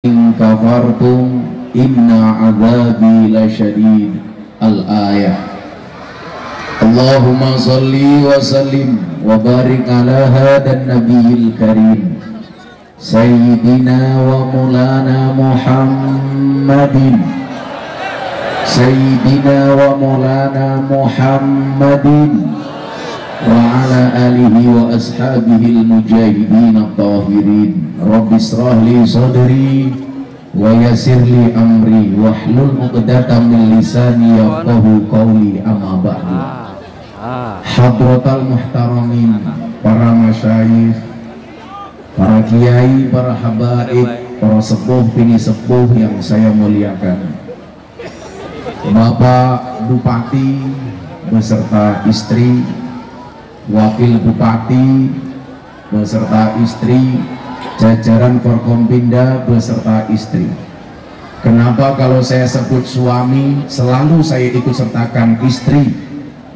in kafartum inna adzabi lasyadid. Al-ayah. Allahumma sholli wa sallim wa barik ala hadan nabiyil karim Sayyidina wa maulana Muhammadin Sayyidina wa maulana Muhammadin wa ala alihi wa ashabihi al-mujahidin at-tahirin. Rabbi israh li sadri wa yassir li amri wahlul 'uqdatam min lisani yafqahu qawli. Amma ba'du. Hadratal muhtaramin, para masyayikh, para kiai, para habaib, para sepuh bini sepuh yang saya muliakan, Bapak Bupati beserta istri, Wakil Bupati beserta istri, jajaran Forkompinda beserta istri. Kenapa kalau saya sebut suami selalu saya ikut sertakan istri?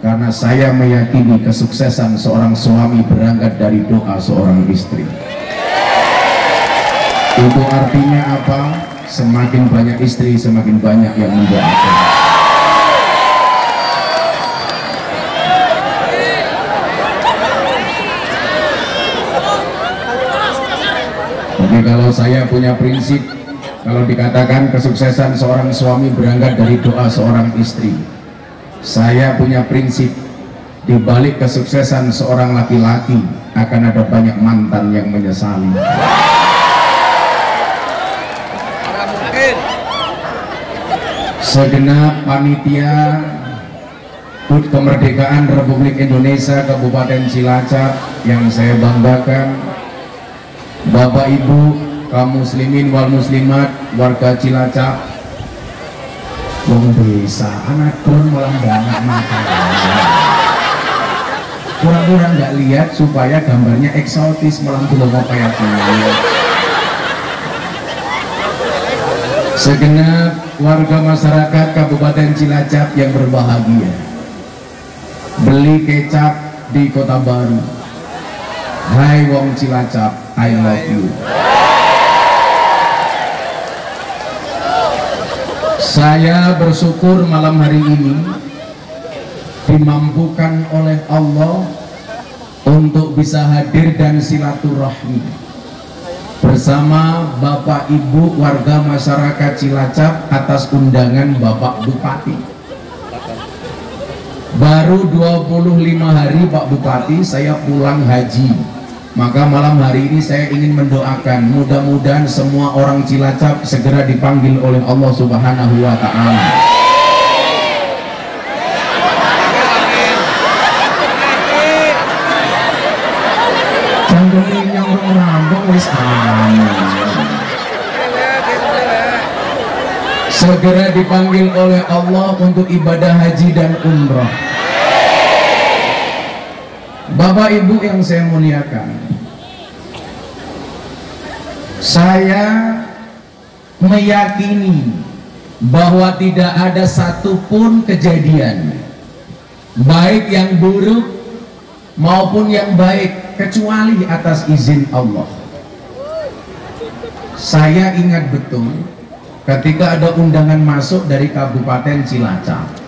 Karena saya meyakini kesuksesan seorang suami berangkat dari doa seorang istri. Itu artinya apa? Semakin banyak istri, semakin banyak yang mendoakan. Oke, kalau saya punya prinsip, kalau dikatakan kesuksesan seorang suami berangkat dari doa seorang istri, saya punya prinsip, di balik kesuksesan seorang laki-laki akan ada banyak mantan yang menyesali. Segenap panitia HUT Kemerdekaan Republik Indonesia Kabupaten Cilacap yang saya banggakan, Bapak Ibu kaum muslimin wal muslimat warga Cilacap, wong desa anak pun malah banget makan. Kurang-kurang nggak lihat supaya gambarnya eksotis, malah belum mau kayak gini. Segenap warga masyarakat Kabupaten Cilacap yang berbahagia, beli kecap di Kota Baru. Hai wong Cilacap, I love you. Saya bersyukur malam hari ini dimampukan oleh Allah untuk bisa hadir dan silaturahmi bersama Bapak Ibu warga masyarakat Cilacap atas undangan Bapak Bupati. Baru 25 hari Pak Bupati saya pulang haji. Maka malam hari ini saya ingin mendoakan mudah-mudahan semua orang Cilacap segera dipanggil oleh Allah Subhanahu wa Ta'ala. Jangan yang rambung wis segera dipanggil oleh Allah untuk ibadah haji dan umrah. Bapak Ibu yang saya muliakan, saya meyakini bahwa tidak ada satupun kejadian baik yang buruk maupun yang baik kecuali atas izin Allah. Saya ingat betul ketika ada undangan masuk dari Kabupaten Cilacap.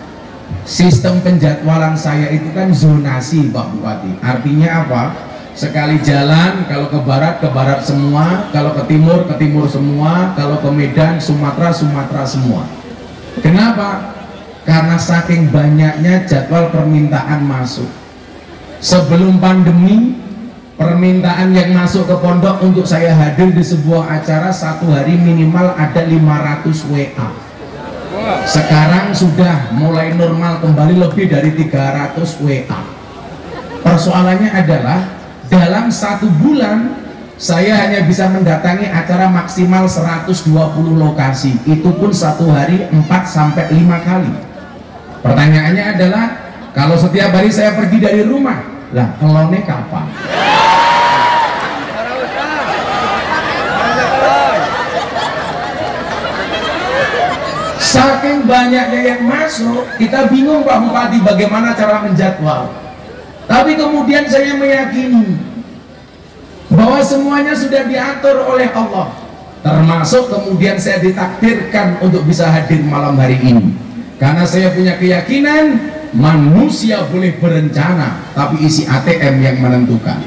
Sistem penjadwalan saya itu kan zonasi Pak Bupati. Artinya apa? Sekali jalan, kalau ke barat semua, kalau ke timur semua, kalau ke Medan, Sumatera semua. Kenapa? Karena saking banyaknya jadwal permintaan masuk. Sebelum pandemi, permintaan yang masuk ke pondok untuk saya hadir di sebuah acara satu hari minimal ada 500 WA. Sekarang sudah mulai normal kembali lebih dari 300 WA. Persoalannya adalah dalam satu bulan saya hanya bisa mendatangi acara maksimal 120 lokasi. Itu pun satu hari 4-5 kali. Pertanyaannya adalah kalau setiap hari saya pergi dari rumah, lah kelone kapan? Saking banyaknya yang masuk, kita bingung Pak Bupati bagaimana cara menjadwal. Tapi kemudian saya meyakini bahwa semuanya sudah diatur oleh Allah. termasuk kemudian saya ditakdirkan untuk bisa hadir malam hari ini karena saya punya keyakinan manusia boleh berencana tapi isi ATM yang menentukan,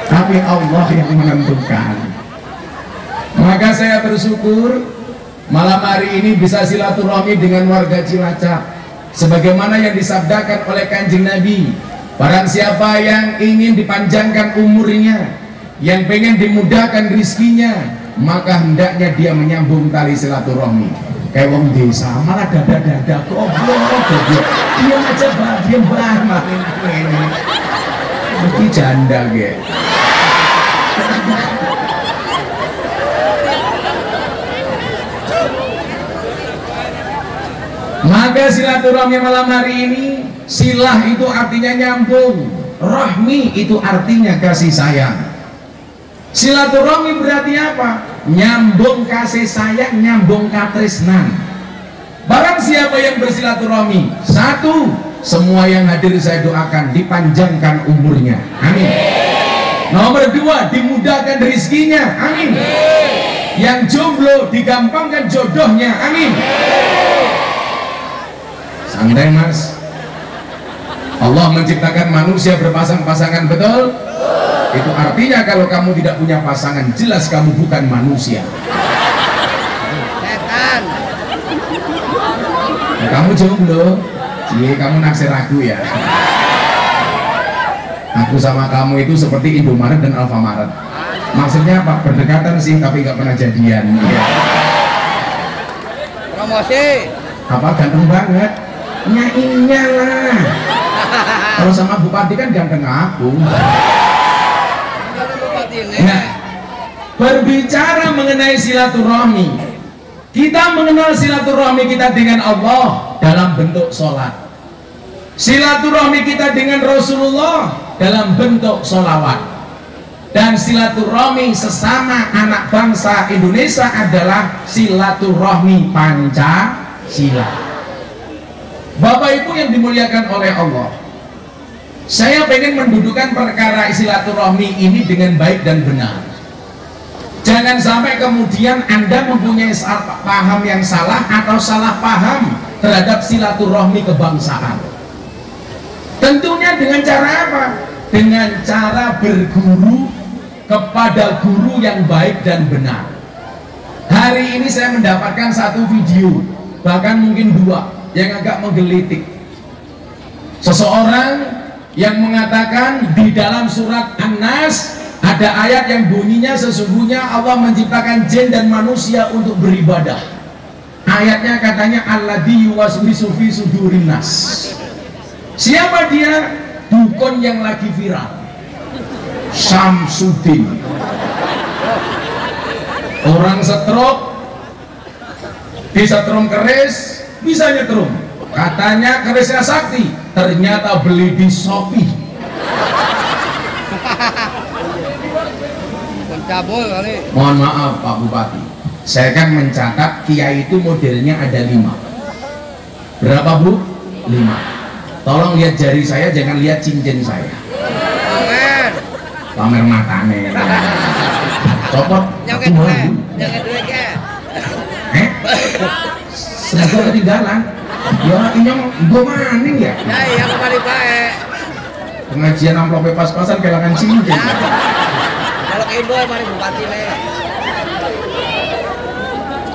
tapi Allah yang menentukan. Maka saya bersyukur malam hari ini bisa silaturahmi dengan warga Cilacap sebagaimana yang disabdakan oleh Kanjeng Nabi, barang siapa yang ingin dipanjangkan umurnya, yang pengen dimudahkan rizkinya, maka hendaknya dia menyambung tali silaturahmi. Kayak wong desa malah dada-dada goblok, diam aja bah, diam bah, makin ini mesti janda ge. Maka silaturahmi malam hari ini, silah itu artinya nyambung, rahmi itu artinya kasih sayang. Silaturahmi berarti apa? Nyambung kasih sayang, nyambung katresnan. Barang siapa yang bersilaturahmi, satu, semua yang hadir saya doakan dipanjangkan umurnya, amin. Nomor dua, dimudahkan rezekinya, amin. Yang jomblo digampangkan jodohnya, amin. Santai mas, Allah menciptakan manusia berpasang-pasangan, betul? Itu artinya kalau kamu tidak punya pasangan, jelas kamu bukan manusia. Setan. Kamu jomblo, cie, kamu naksir aku ya. Aku sama kamu itu seperti Indomaret dan Alfamaret. Maksudnya apa? Berdekatan sih, tapi nggak pernah jadian. Ya. Promosi. Apa ganteng banget? Nyainnya lah. Kalau sama Bupati kan ganteng aku. Nah, berbicara mengenai silaturahmi, kita mengenal silaturahmi kita dengan Allah dalam bentuk sholat, silaturahmi kita dengan Rasulullah dalam bentuk sholawat, dan silaturahmi sesama anak bangsa Indonesia adalah silaturahmi Pancasila. Bapak Ibu yang dimuliakan oleh Allah, saya pengen mendudukan perkara silaturahmi ini dengan baik dan benar. Jangan sampai kemudian Anda mempunyai paham yang salah atau salah paham terhadap silaturahmi kebangsaan. Tentunya dengan cara apa? Dengan cara berguru kepada guru yang baik dan benar. Hari ini saya mendapatkan satu video, bahkan mungkin dua, yang agak menggelitik. Seseorang yang mengatakan di dalam surat An-Nas ada ayat yang bunyinya sesungguhnya Allah menciptakan jin dan manusia untuk beribadah. Ayatnya katanya alladzi yuwaswisu fi sudurin nas. Siapa dia? Dukun yang lagi viral, Syamsuddin. Orang stroke, disetrum keris, bisa nyetrum. Katanya kerisnya sakti, ternyata beli di Shopee. Mohon maaf Pak Bupati, saya kan mencatat kiai itu modelnya ada 5. Berapa Bu? 5. Tolong lihat jari saya, jangan lihat cincin saya. Pamer matane. Copot. Jangan duit ya. Semoga ketinggalan. Ya ini gue maning ya. Ya iya kembali baik. Pengajian amplop pas-pasan kelangan cincin. Kalau ke Indo mari Bupati nih.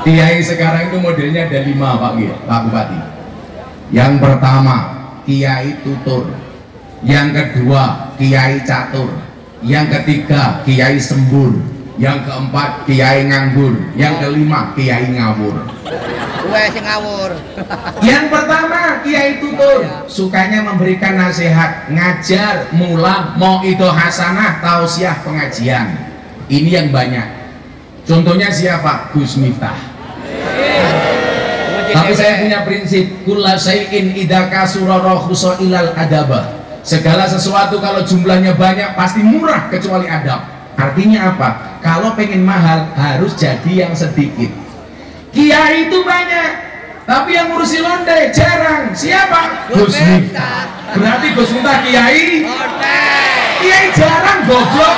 Kiai sekarang itu modelnya ada 5 Pak Bupati. Yang pertama Kiai Tutur, yang kedua Kiai Catur, yang ketiga Kiai Sembur, yang keempat Kiai Nganggur, yang kelima Kiai Ngawur. Ngawur. Yang pertama Kiai Tutur, sukanya memberikan nasihat, ngajar, mulang, mau itu hasanah, tausiah, pengajian. Ini yang banyak. Contohnya siapa? Gus Miftah. Tapi saya punya prinsip, kulla syai'in idza kasura rakhusa ilal adaba. Segala sesuatu kalau jumlahnya banyak pasti murah kecuali adab. Artinya apa? Kalau pengen mahal harus jadi yang sedikit. Kiai itu banyak, tapi yang ngurusi londe jarang. Siapa? Gus Miftah. Berarti Gus Miftah kiai? Kiai jarang, goblok.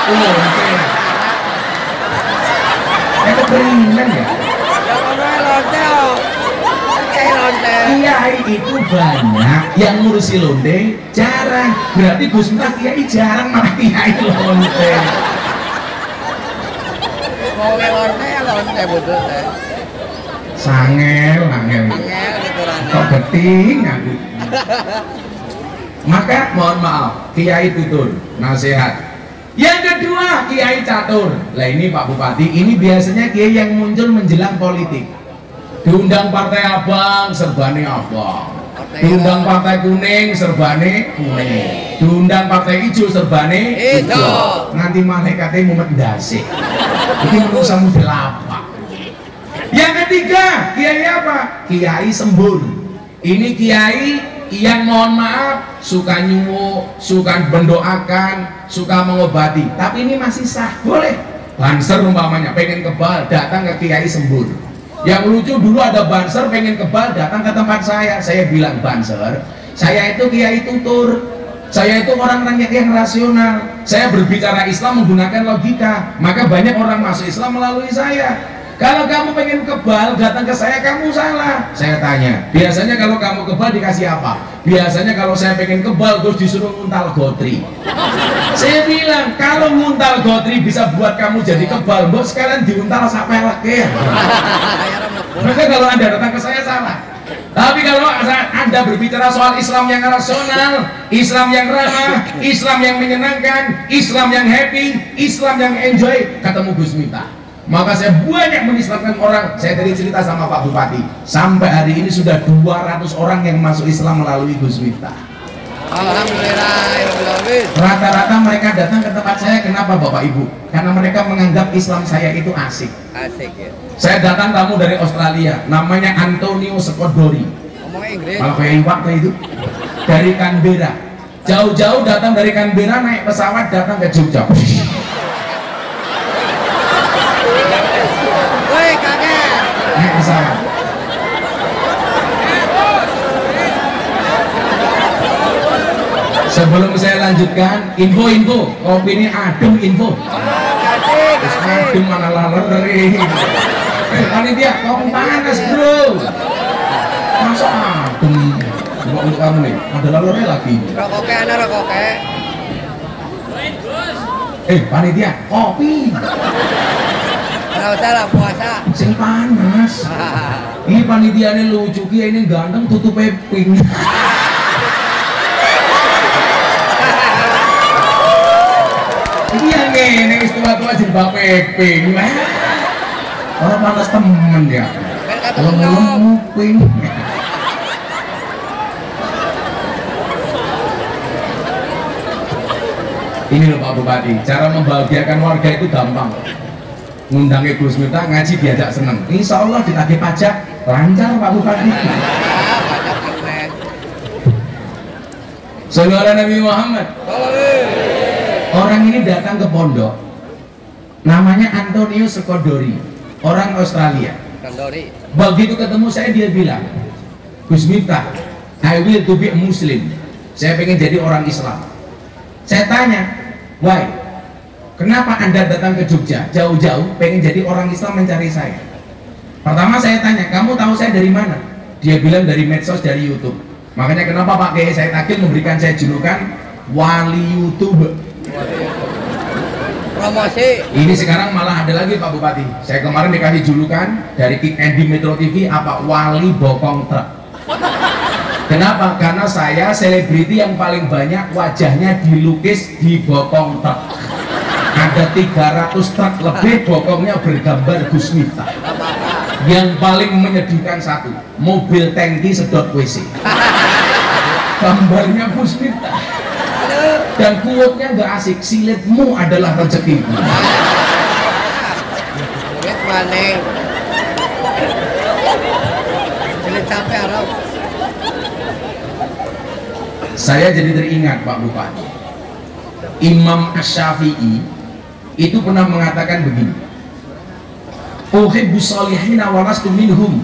Beriman ya. Kiai itu banyak, yang ngurusi lonte jarang. Berarti Gus Miftah kiai jarang, malah kiai lonte. Lonte betul teh. Sangel, angel. Kok beting aku. Maka mohon maaf, kiai tutur nasihat. Yang kedua, kiai catur. Lah ini Pak Bupati, ini biasanya kiai yang muncul menjelang politik. Diundang partai abang, serbane abang. Diundang partai kuning, serbane kuning. Diundang partai hijau, serbane hijau. Nanti malaikatnya mumet ndasik. Ini urusan delapak. Yang ketiga, kiai apa? Kiai sembun. Ini kiai yang mohon maaf suka nyuwuk, suka mendoakan, suka mengobati, tapi ini masih sah, boleh. Banser umpamanya pengen kebal, datang ke kiai sembun. Yang lucu dulu ada banser pengen kebal, datang ke tempat saya bilang, banser, saya itu kiai tutur, saya itu orang yang rasional, saya berbicara Islam menggunakan logika, maka banyak orang masuk Islam melalui saya. Kalau kamu pengen kebal, datang ke saya, kamu salah. Saya tanya, biasanya kalau kamu kebal dikasih apa? Biasanya kalau saya pengen kebal, terus disuruh nguntal gotri. Saya bilang, kalau nguntal gotri bisa buat kamu jadi kebal, bos sekalian diuntal sampai lagi. Maka kalau Anda datang ke saya, salah. Tapi kalau Anda berbicara soal Islam yang rasional, Islam yang ramah, Islam yang menyenangkan, Islam yang happy, Islam yang enjoy, ketemu Gus Miftah. Maka saya banyak mengislamkan orang. Saya tadi cerita sama Pak Bupati, sampai hari ini sudah 200 orang yang masuk Islam melalui Gus Miftah. Alhamdulillah. Rata-rata mereka datang ke tempat saya. Kenapa Bapak Ibu? Karena mereka menganggap Islam saya itu asik. Asik ya. Saya datang tamu dari Australia, namanya Antonio Scodori. Ngomong Inggris. Kalau kayak waktu itu dari Canberra, jauh-jauh datang dari Canberra, naik pesawat datang ke Jogja. Woi kakek. Naik pesawat. Sebelum saya lanjutkan, info, kopi ini adem info. Adem mana laleri. Panitia, kopi panas bro. Masa adem? Coba untuk kamu nih, ada laleri lagi. Rokoknya ada rokoknya. Panitia, kopi. Nggak usah lah puasa. Sing panas. Ini panitia ini lucu, ini ganteng tutup pink. Iya nih, ini tua-tua jilbab pink. Orang panas temen ya. Kalau ngomong pink. Ini loh Pak Bupati, cara membahagiakan warga itu gampang. Ngundangnya Gus Miftah, ngaji diajak seneng. Insya Allah ditagih pajak lancar Pak Bupati. Saudara Nabi Muhammad. Orang ini datang ke pondok, namanya Antonio Scodori, orang Australia. Begitu ketemu saya, dia bilang, Gus Miftah, I will to be a Muslim. Saya pengen jadi orang Islam. Saya tanya, why? Kenapa Anda datang ke Jogja jauh-jauh pengen jadi orang Islam mencari saya? Pertama saya tanya, kamu tahu saya dari mana? Dia bilang dari medsos, dari YouTube. Makanya kenapa Pak Kiai Said Akil memberikan saya julukan wali YouTube. Promosi. Ini sekarang malah ada lagi Pak Bupati. Saya kemarin dikasih julukan dari Kick Andy Metro TV apa? Wali bokong truk. Kenapa? Karena saya selebriti yang paling banyak wajahnya dilukis di bokong truk. Ada 300 truk lebih bokongnya bergambar Gus Miftah. Yang paling menyedihkan satu, mobil tangki sedot WC. Gambarnya Gus Miftah. Dan quote-nya nggak asik, silitmu adalah rezekimu. Silit mana? Silit sampai Arab. Saya jadi teringat Pak Bupati, Imam Asy-Syafi'i itu pernah mengatakan begini, uhibbus sholihina wa lastu minhum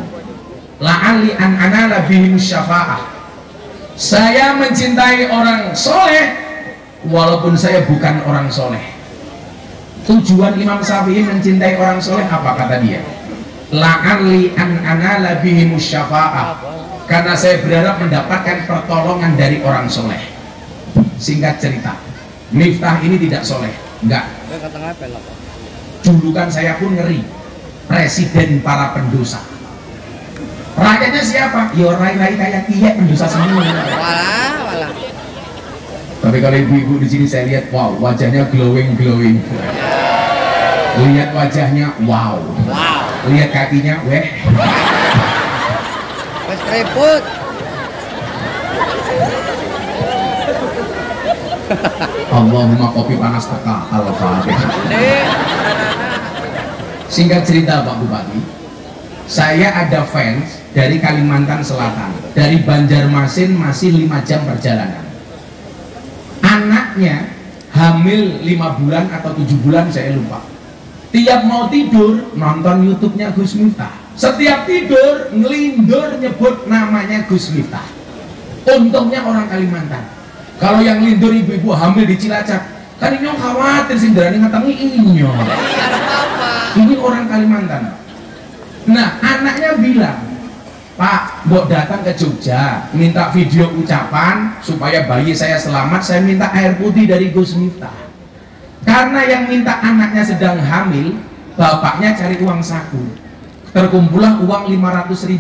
la'alli an anala bihim syafa'ah. Saya mencintai orang soleh walaupun saya bukan orang soleh. Tujuan Imam Syafi'i mencintai orang soleh apa kata dia? La'alli an anala bihimus syafa'ah, karena saya berharap mendapatkan pertolongan dari orang soleh. Singkat cerita, Miftah ini tidak soleh, enggak. Julukan saya pun ngeri, presiden para pendosa. Rakyatnya siapa? Ya orang-orang kayak dia pendosa semua. Walah. Tapi kalau ibu-ibu di sini saya lihat, wow, wajahnya glowing. Lihat wajahnya, wow. Lihat kakinya, weh. Wes keriput. Allahumma kopi panas teka al-fatihah. Singkat cerita Pak Bupati, saya ada fans dari Kalimantan Selatan, dari Banjarmasin, masih 5 jam perjalanan. Anaknya hamil 5 bulan atau 7 bulan saya lupa. Tiap mau tidur nonton YouTube-nya Gus Miftah. Setiap tidur ngelindur nyebut namanya Gus Miftah. Untungnya orang Kalimantan. Kalau yang lindur ibu-ibu hamil di Cilacap, kan ini khawatir sih berani ngetangi inyo. Ini orang Kalimantan. Nah, anaknya bilang, Pak, mbok datang ke Jogja, minta video ucapan supaya bayi saya selamat, saya minta air putih dari Gus Miftah. Karena yang minta anaknya sedang hamil, bapaknya cari uang saku. Terkumpullah uang 500.000.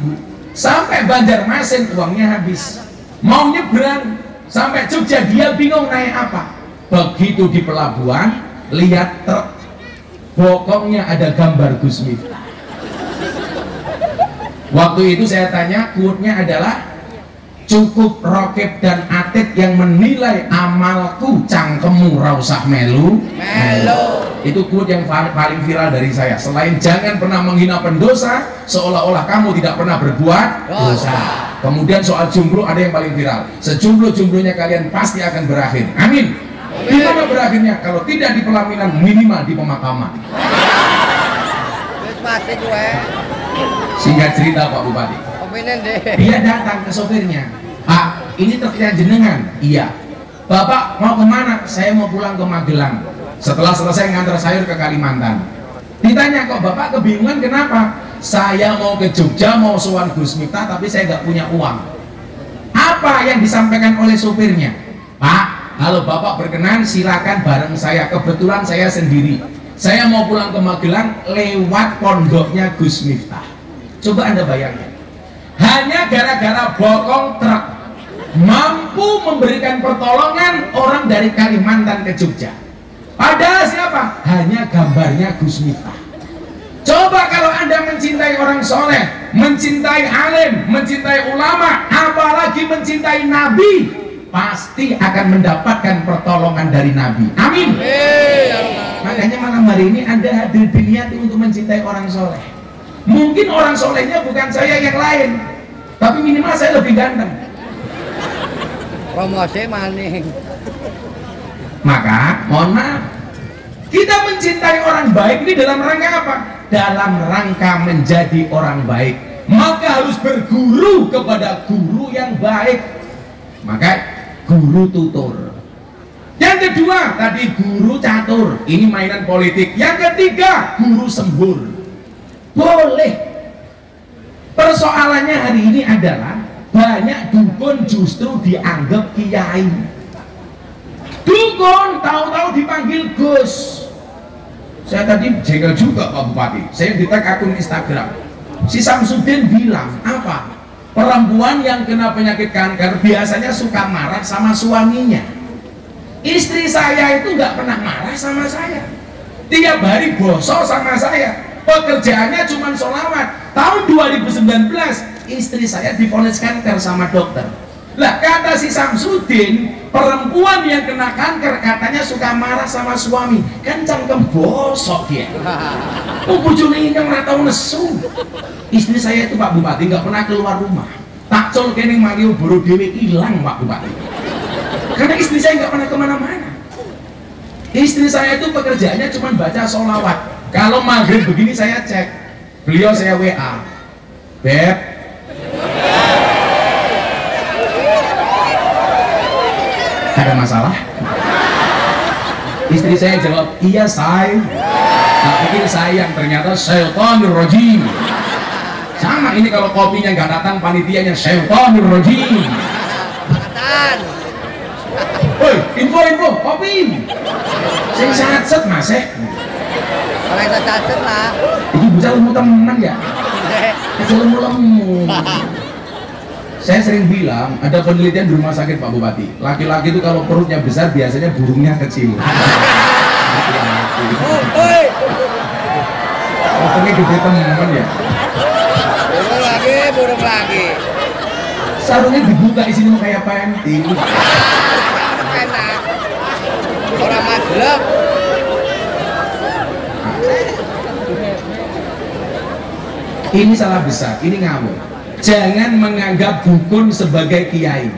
Sampai Banjarmasin uangnya habis. Mau nyebrang sampai Jogja, dia bingung naik apa. Begitu di pelabuhan, lihat truk, bokongnya ada gambar Gus Miftah. Waktu itu saya tanya, quote-nya adalah, cukup Rokib dan Atit yang menilai amalku, cangkemmu rausah melu. Itu quote yang paling viral dari saya. Selain jangan pernah menghina pendosa, seolah-olah kamu tidak pernah berbuat dosa. Kemudian soal jomblo ada yang paling viral, sejomblo-jomblonya kalian pasti akan berakhir. Amin. Di mana berakhirnya? Kalau tidak di pelaminan, minimal di pemakaman. Singkat cerita Pak Bupati, dia datang ke sopirnya, Pak, ini truknya jenengan? Iya. Bapak mau kemana? Saya mau pulang ke Magelang. Setelah selesai ngantar sayur ke Kalimantan. Ditanya, kok Bapak kebingungan kenapa? Saya mau ke Jogja, mau sowan Gus Miftah, tapi saya nggak punya uang. Apa yang disampaikan oleh sopirnya? Pak, kalau Bapak berkenan silakan bareng saya. Kebetulan saya sendiri. Saya mau pulang ke Magelang lewat pondoknya Gus Miftah. Coba Anda bayangkan, hanya gara-gara bokong truk mampu memberikan pertolongan orang dari Kalimantan ke Jogja. Padahal siapa? Hanya gambarnya Gus Miftah. Coba kalau Anda mencintai orang soleh, mencintai alim, mencintai ulama, apalagi mencintai Nabi, pasti akan mendapatkan pertolongan dari Nabi. Amin. Makanya malam hari ini Anda hadir berniat untuk mencintai orang soleh. Mungkin orang solehnya bukan saya yang lain, tapi minimal saya lebih ganteng. Promosi maning. Maka mohon maaf, kita mencintai orang baik ini dalam rangka apa? Dalam rangka menjadi orang baik. Maka harus berguru kepada guru yang baik. Maka guru tutor. Yang kedua tadi guru catur, ini mainan politik. Yang ketiga guru sembur. Boleh. Persoalannya hari ini adalah banyak dukun justru dianggap kiai. Dukun tahu-tahu dipanggil Gus. Saya tadi jengkel juga Pak Bupati. Saya di-tag akun Instagram. Si Samsudin bilang apa? Perempuan yang kena penyakit kanker biasanya suka marah sama suaminya. Istri saya itu nggak pernah marah sama saya. Tiap hari bosok sama saya. Pekerjaannya cuma sholawat. Tahun 2019 istri saya divonis kanker sama dokter. Lah kata si Samsudin, perempuan yang kena kanker katanya suka marah sama suami. Kan cangkem bosok dia. Bojone ini ora tau nesu. Istri saya itu Pak Bupati nggak pernah keluar rumah. Takcol kene Mario Boro dhewe hilang Pak Bupati. Karena istri saya nggak pernah kemana-mana. Istri saya itu pekerjaannya cuma baca sholawat. Kalau maghrib begini saya cek, beliau saya WA, Beb, ada masalah? Istri saya jawab, iya say. Tak pikir sayang, ternyata syaitanir rajim. Sama ini kalau kopinya nggak datang, panitianya syaitanir rajim. Angkatan. Woi, info, kopi. Saya sacet mas, Kalau itu cacat lah. ini bisa lemu temen ya? Bisa lemu. Saya sering bilang, ada penelitian di rumah sakit Pak Bupati. Laki-laki itu kalau perutnya besar, biasanya burungnya kecil. Potongnya gede temen ya. Burung lagi. Sarungnya dibuka isinya kayak pentil. Enak. Orang maglep. Ini salah besar, ini ngawur. Jangan menganggap dukun sebagai kiai.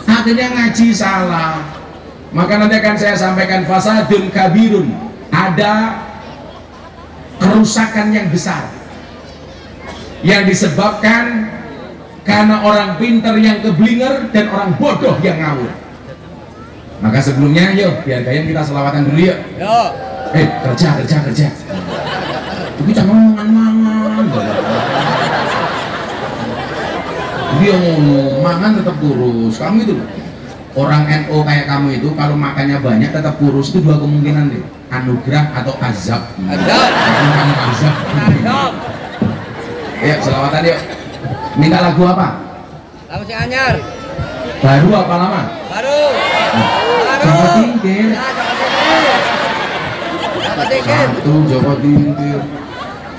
Akhirnya ngaji salah. Maka nanti akan saya sampaikan fasadun kabirun. Ada kerusakan yang besar yang disebabkan karena orang pintar yang keblinger dan orang bodoh yang ngawur. Maka sebelumnya yuk biar gayam kita selawatan dulu yuk. Yo. Kerja. Tapi jangan mangan. Dia ngomong mangan tetap kurus. Kamu itu orang NO kayak kamu itu kalau makannya banyak tetap kurus, itu dua kemungkinan deh, anugerah atau azab. Kamu azab. Ayo selawatan yuk. Minta lagu apa? Lagu si Anyar. Baru apa lama? Baru. Joko Tingkir. Joko Tingkir. Satu Joko Tingkir.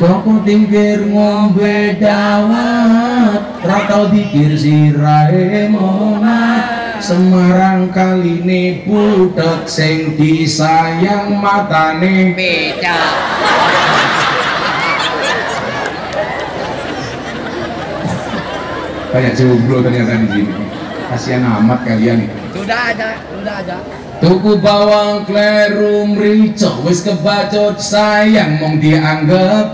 Joko Tingkir ngombe dawet, ratau dikir sirahe monat. Semarang kali ini budak sing disayang matane Beca. banyak jomblo ternyata di sini. Kasihan amat kalian nih. Sudah aja. Tuku bawang kleru mrico wis kebacut sayang mong dianggep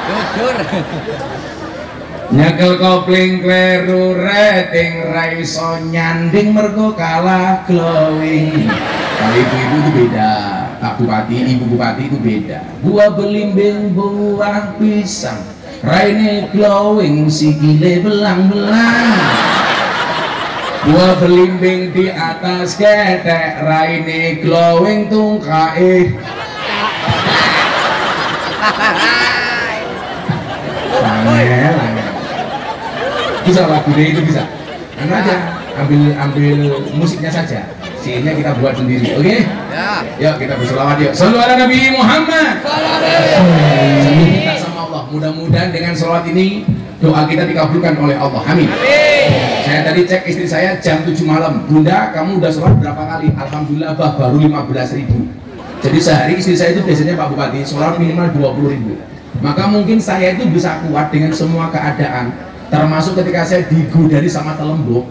Jujur. nyekel kopling kleru rating raiso nyanding mergo kalah glowing. Kalau ibu-ibu itu beda, Pak Bupati, Ibu Bupati itu beda. Buah belimbing, buah pisang, raine glowing, sikile belang-belang. Buah belimbing di atas ketek, raine glowing tungkae. Angel. Bisa lagu deh itu bisa. Anu aja, ambil musiknya saja. Sihnya kita buat sendiri, oke? Ya. Yuk kita berselawat yuk. Shallu ala Nabi Muhammad. Sebelum kita sama Allah, mudah-mudahan dengan selawat ini doa kita dikabulkan oleh Allah. Amin. Saya tadi cek istri saya jam 7 malam. Bunda, kamu udah sholat berapa kali? Alhamdulillah bah, baru 15.000. Jadi sehari istri saya itu biasanya Pak Bupati sholat minimal 20.000. Maka mungkin saya itu bisa kuat dengan semua keadaan, termasuk ketika saya digodari sama telembuk.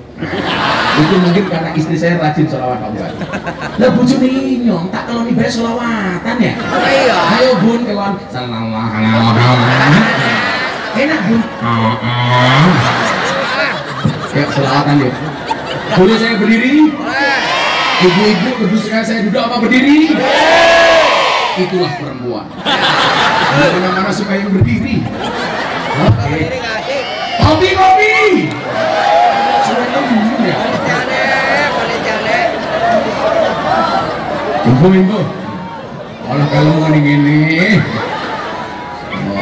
Itu mungkin karena istri saya rajin sholawat Pak Bupati. Lah bojone nyong tak kalau nih bayar sholawatan ya. Iya. Ayo bun kawan. Sallallahu alaihi wasallam. Enak bun. Ya sholawatan yuk. Boleh saya berdiri? Ibu-ibu kedusukan saya duduk apa berdiri? Itulah perempuan. Mana-mana suka yang berdiri. Oke. Kopi. Sudah temen ya. Ibu. Olah kalau mau ini.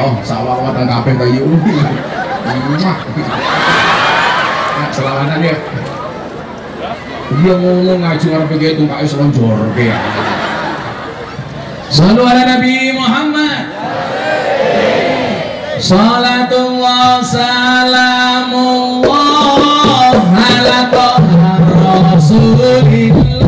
Oh, sawah watang kabeh kayu. Selawatan ya. Dia ngomong ngaji ngarep iki tungkae selonjor ya. Shallu ala Nabi Muhammad. Salatullah salamullah ala toha rasulillah.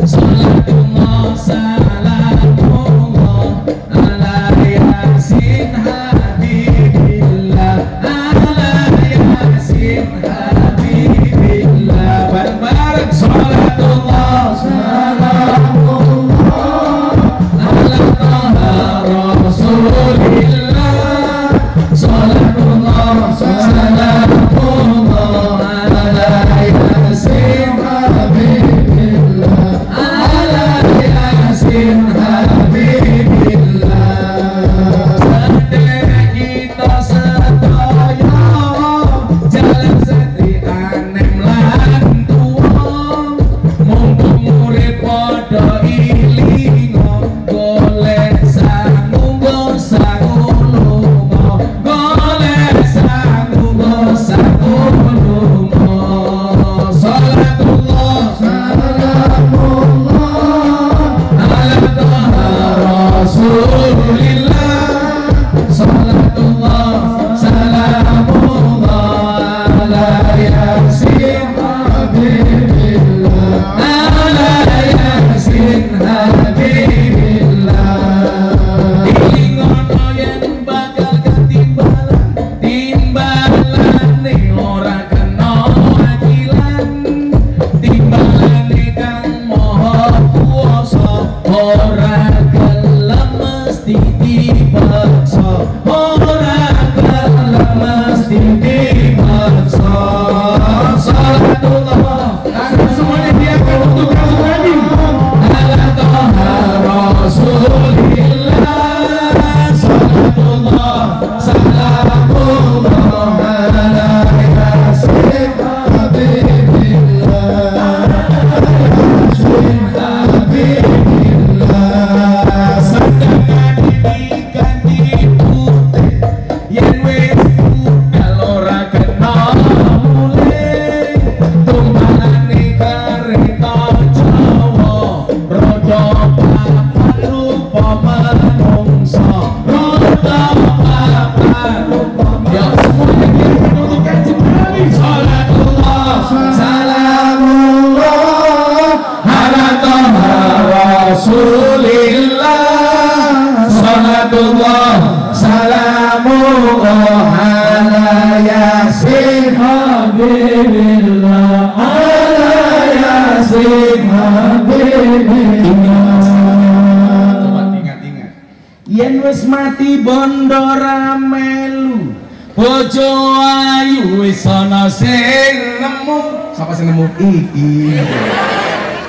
Salatullah salamullah ala yasin habibillah. Ala yasin habibillah. Bareng-bareng salatullah salamullah ala toha rasulillah. Salatullah Rasulillah, salatullah salamullah ala yasin habibillah, ala yasin habibillah. Ilingono yen bakal ketimbalan, timbalane ora kena wakilan, timbalane kang maha kuwasa, ora gelem mesti dipaksa, ora gelem mesti dipaksa. Salatullah, semuanya diakan untuk Rasul Nabi. Ala Toha Rasulillah, salatullah salamullah ala yasin habibillah, yasin habibillah. Sedangkan diganti putih yen wis budal ora kena mulih, tumbalane kereta Jawa rodo papat rupa manungsa, rodo papat rupa. Ya semuanya kita untuk Kanjeng Nabi. Salatullah salamullah ala Toha Rasulillah, salatullah salamullah ala yasin habibillah, ala yasin habibillah. Coba ingat-ingat, yen wis mati bondo ra melu, bojo ayu wis ana sing nemu. Sapa sing nemu? Iki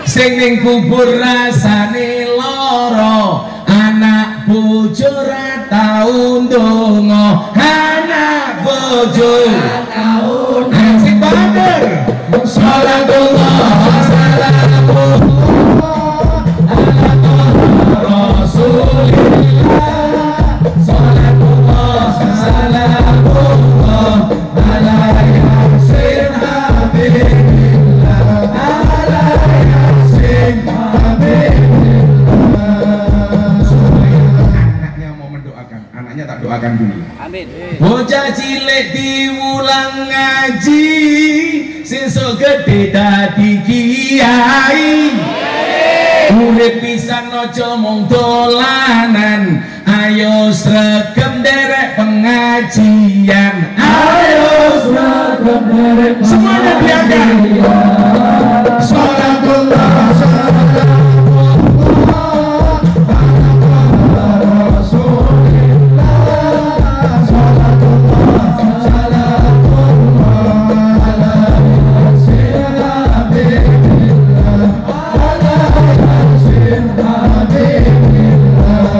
sing ning kubur rasane lara, anak bojo ra tau ndonga, anak bojo ra tau ndonga. Sing bener. Salatullah salamullah ala Toha Rasulillah, salatullah salamullah ala yasin habibillah, ala yasin habibillah. Anaknya mau mendoakan, anaknya tak doakan dulu. Amin. Bocah cilik diulang ngaji, sesuk gede dadi kiai. Urip pisan aja mung dolanan, ayo sregep derek pengajian, ayo sregep derek semuanya diakan. Salatullah salamullah ala Rasulillah, salatullah salamullah ala yasin habibillah, ala yasin habibillah.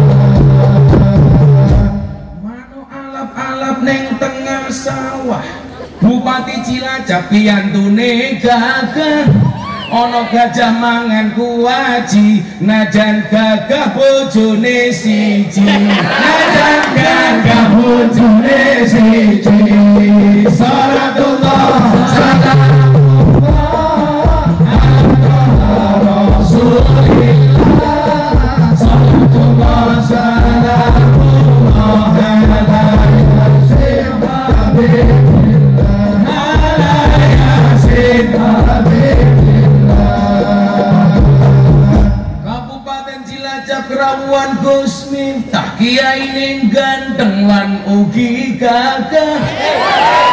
Mano alap-alap neng tengah sawah, Bupati Cilacap piyantune gagah, ono gajah mangan kuaci, najan gagah bojone siji, najan gagah bojone siji. Salatullah salamullah ala Rasulillah, salatullah salamullah ala yasin habibillah, ala yasin habibillah. Kabupaten Cilacap Kerawuan Gus Miftah, kiai ning ganteng lan ugi gagah,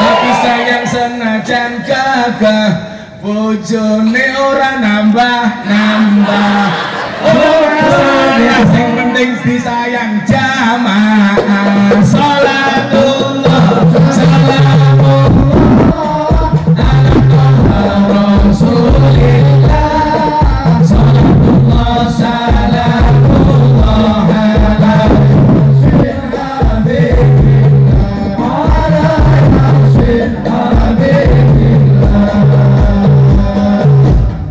tapi sayang senajan gagah, bojone ora nambah-nambah. Ora sayang, sing penting disayang jamaah. Salatullah salamullah ala Toha Rasulillah, salatullah salamullah ala yasin habibillah, ala yasin habibillah.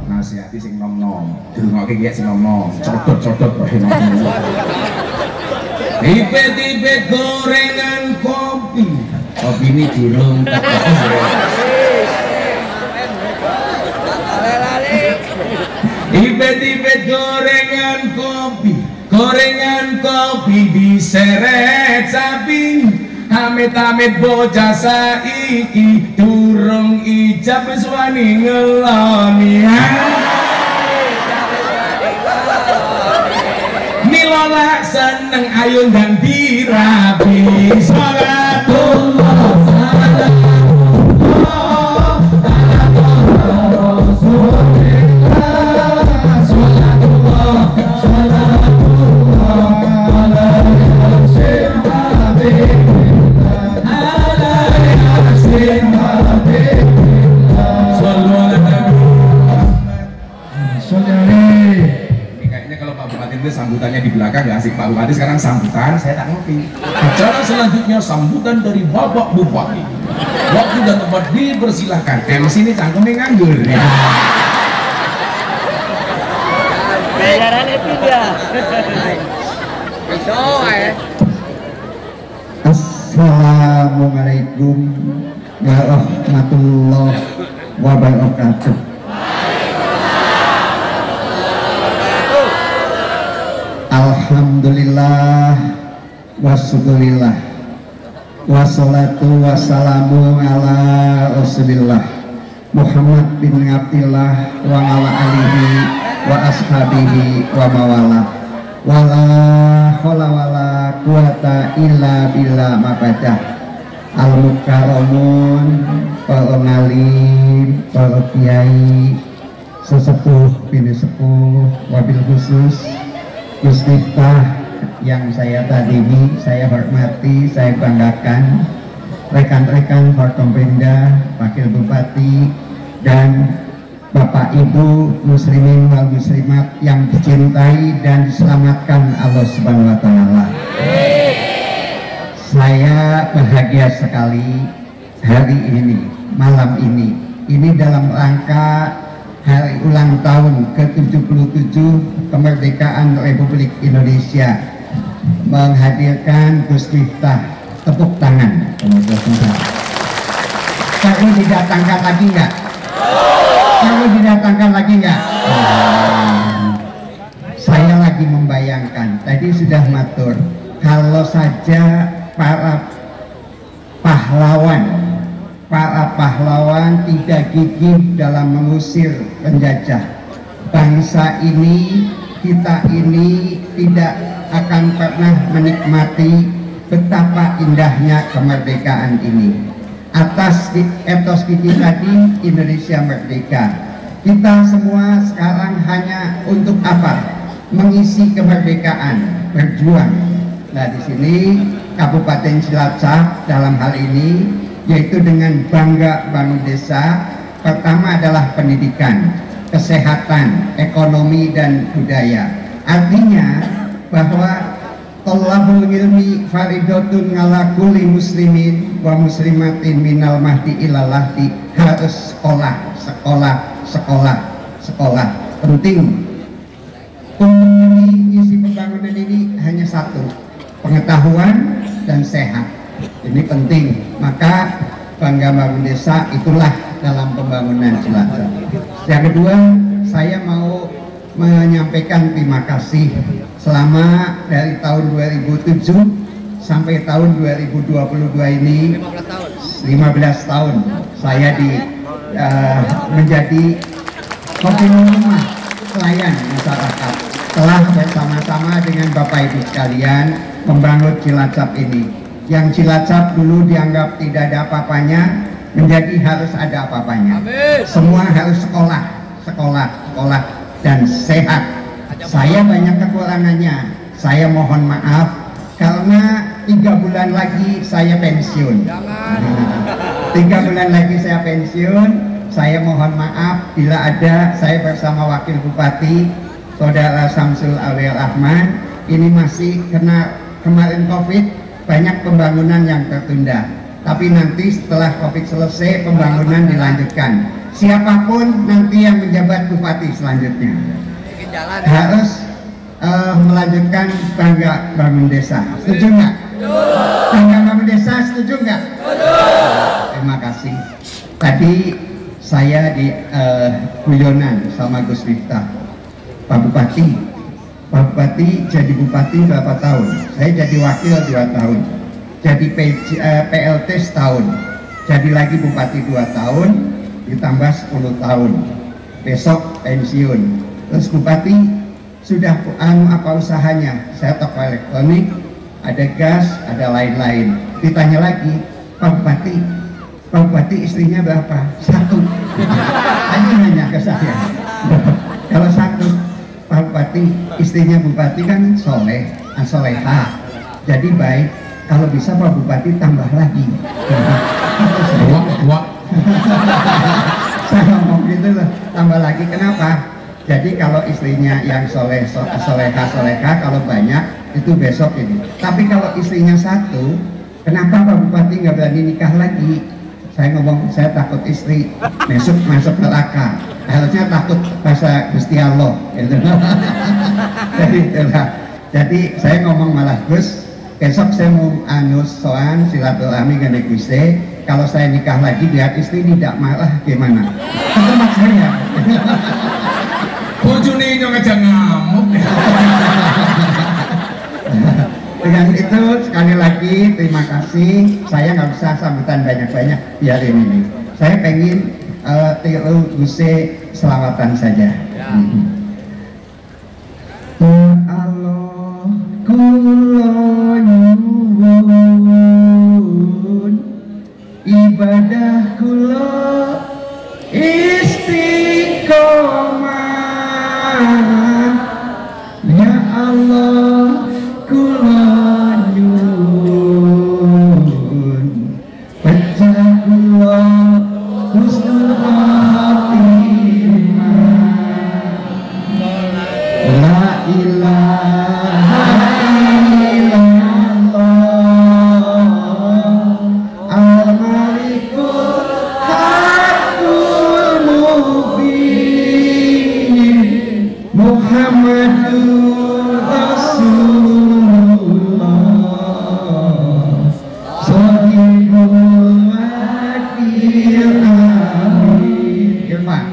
Nasihati sing nom-nom, dirungokke kiye sing nom-nom, codot-codot kok nom-nom. Tipe-tipe gorengan kopi, kopi ini durung tipe-tipe gorengan kopi diseret sapi amit-amit bocah saiki durung ijab wis wani ngeloni Milola seneng ayun dan dirabi sholatullah sambutannya di belakang gak asik Pak Bupati, sekarang sambutan saya tak ngerti. Acara selanjutnya sambutan dari Bapak Bupati. Waktu dan tempat dipersilahkan. MC ini cangkemnya nganggur ya. Bayaran itu dia. Assalamualaikum warahmatullahi wabarakatuh. Alhamdulillah wasyukurillah wassalatu wassalamu ala rasulillah Muhammad bin Abdillah wa ala alihi wa ashabihi wa mawala wala hola wala quwata illa billah mabadah al-mukaramun para ngalim, para kiai sesepuh bini sepuh wabil khusus Gus Miftah yang saya tadimi, saya hormati, saya banggakan, rekan-rekan Forkompinda, Wakil Bupati, dan Bapak Ibu Muslimin wal Muslimat yang dicintai dan diselamatkan Allah Subhanahu wa Ta'ala. Saya bahagia sekali hari ini, malam ini dalam rangka hari ulang tahun ke-77 kemerdekaan Republik Indonesia, menghadirkan Gus Miftah. Tepuk tangan. Kamu didatangkan lagi nggak? Kamu didatangkan lagi nggak? Saya lagi membayangkan, tadi sudah matur, kalau saja para pahlawan tidak gigih dalam mengusir penjajah, bangsa ini, kita ini tidak akan pernah menikmati betapa indahnya kemerdekaan ini. Atas etos kita tadi, Indonesia merdeka. Kita semua sekarang hanya untuk apa? Mengisi kemerdekaan, berjuang. Nah, di sini Kabupaten Cilacap dalam hal ini, yaitu dengan bangga bangun desa. Pertama adalah pendidikan, kesehatan, ekonomi, dan budaya. Artinya bahwa thalabul ilmi faridatun ala kulli muslimin wa muslimatin minal mahdi ilal lahdi. Harus sekolah penting. Untuk isi pembangunan ini hanya satu, pengetahuan dan sehat. Ini penting, maka bangga bangun desa itulah dalam pembangunan Cilacap. Yang kedua, saya mau menyampaikan terima kasih selama dari tahun 2007 sampai tahun 2022 ini 15 tahun saya menjadi kopi rumah pelayan masyarakat, telah bersama-sama dengan Bapak Ibu sekalian membangun Cilacap ini. Yang Cilacap dulu dianggap tidak ada apa-apanya menjadi harus ada apa-apanya. Semua harus sekolah dan sehat. Saya banyak kekurangannya, saya mohon maaf karena 3 bulan lagi saya pensiun. 3 bulan lagi saya pensiun. Saya mohon maaf bila ada, saya bersama Wakil Bupati Saudara Samsul Awil Rahman ini masih kena kemarin COVID, banyak pembangunan yang tertunda. Tapi nanti setelah COVID selesai, pembangunan dilanjutkan. Siapapun nanti yang menjabat bupati selanjutnya harus melanjutkan bangga bangun desa. Setuju nggak? Bangga bangun desa, setuju nggak? Terima kasih. Tadi saya di guyonan sama Gus Miftah, Pak Bupati, Pak Bupati jadi bupati berapa tahun? Saya jadi wakil 2 tahun, jadi PLT setahun, jadi lagi bupati 2 tahun, ditambah 10 tahun, besok pensiun. Terus bupati sudah apa usahanya? Saya toko elektronik, ada gas, ada lain-lain. Ditanya lagi, Pak Bupati istrinya berapa? 1. Tanya nanya ke saya. Kalau 1, Pak Bupati istrinya bupati kan soleh, soleha, jadi baik. Kalau bisa Pak Bupati tambah lagi. Saya ngomong gitu loh, tambah lagi. Kenapa? Jadi kalau istrinya yang soleha, kalau banyak itu besok ini. Tapi kalau istrinya 1, kenapa Pak Bupati nggak berani nikah lagi? Saya ngomong, saya takut istri masuk neraka. Harusnya takut bahasa Gusti Allah. Gitu. Jadi saya ngomong malah, Gus, besok saya mau soan silaturahmi dengan Gusti. Kalau saya nikah lagi biar istri tidak marah gimana? Itu maksud saya. Bojone nyong aja ngamuk. Dengan itu sekali lagi terima kasih. Saya nggak bisa sambutan banyak-banyak biarin ini. Saya pengen tiru Gusti selawatan saja. Allah kula nyuwun ibadah kula istiqomah ya Allah kula nyuwun pecah kula husnul khatimah la ilaha illallah al-malikul haqqul mubin Muhammadur Rasulullah Shadiqul wakil amin. Irfan.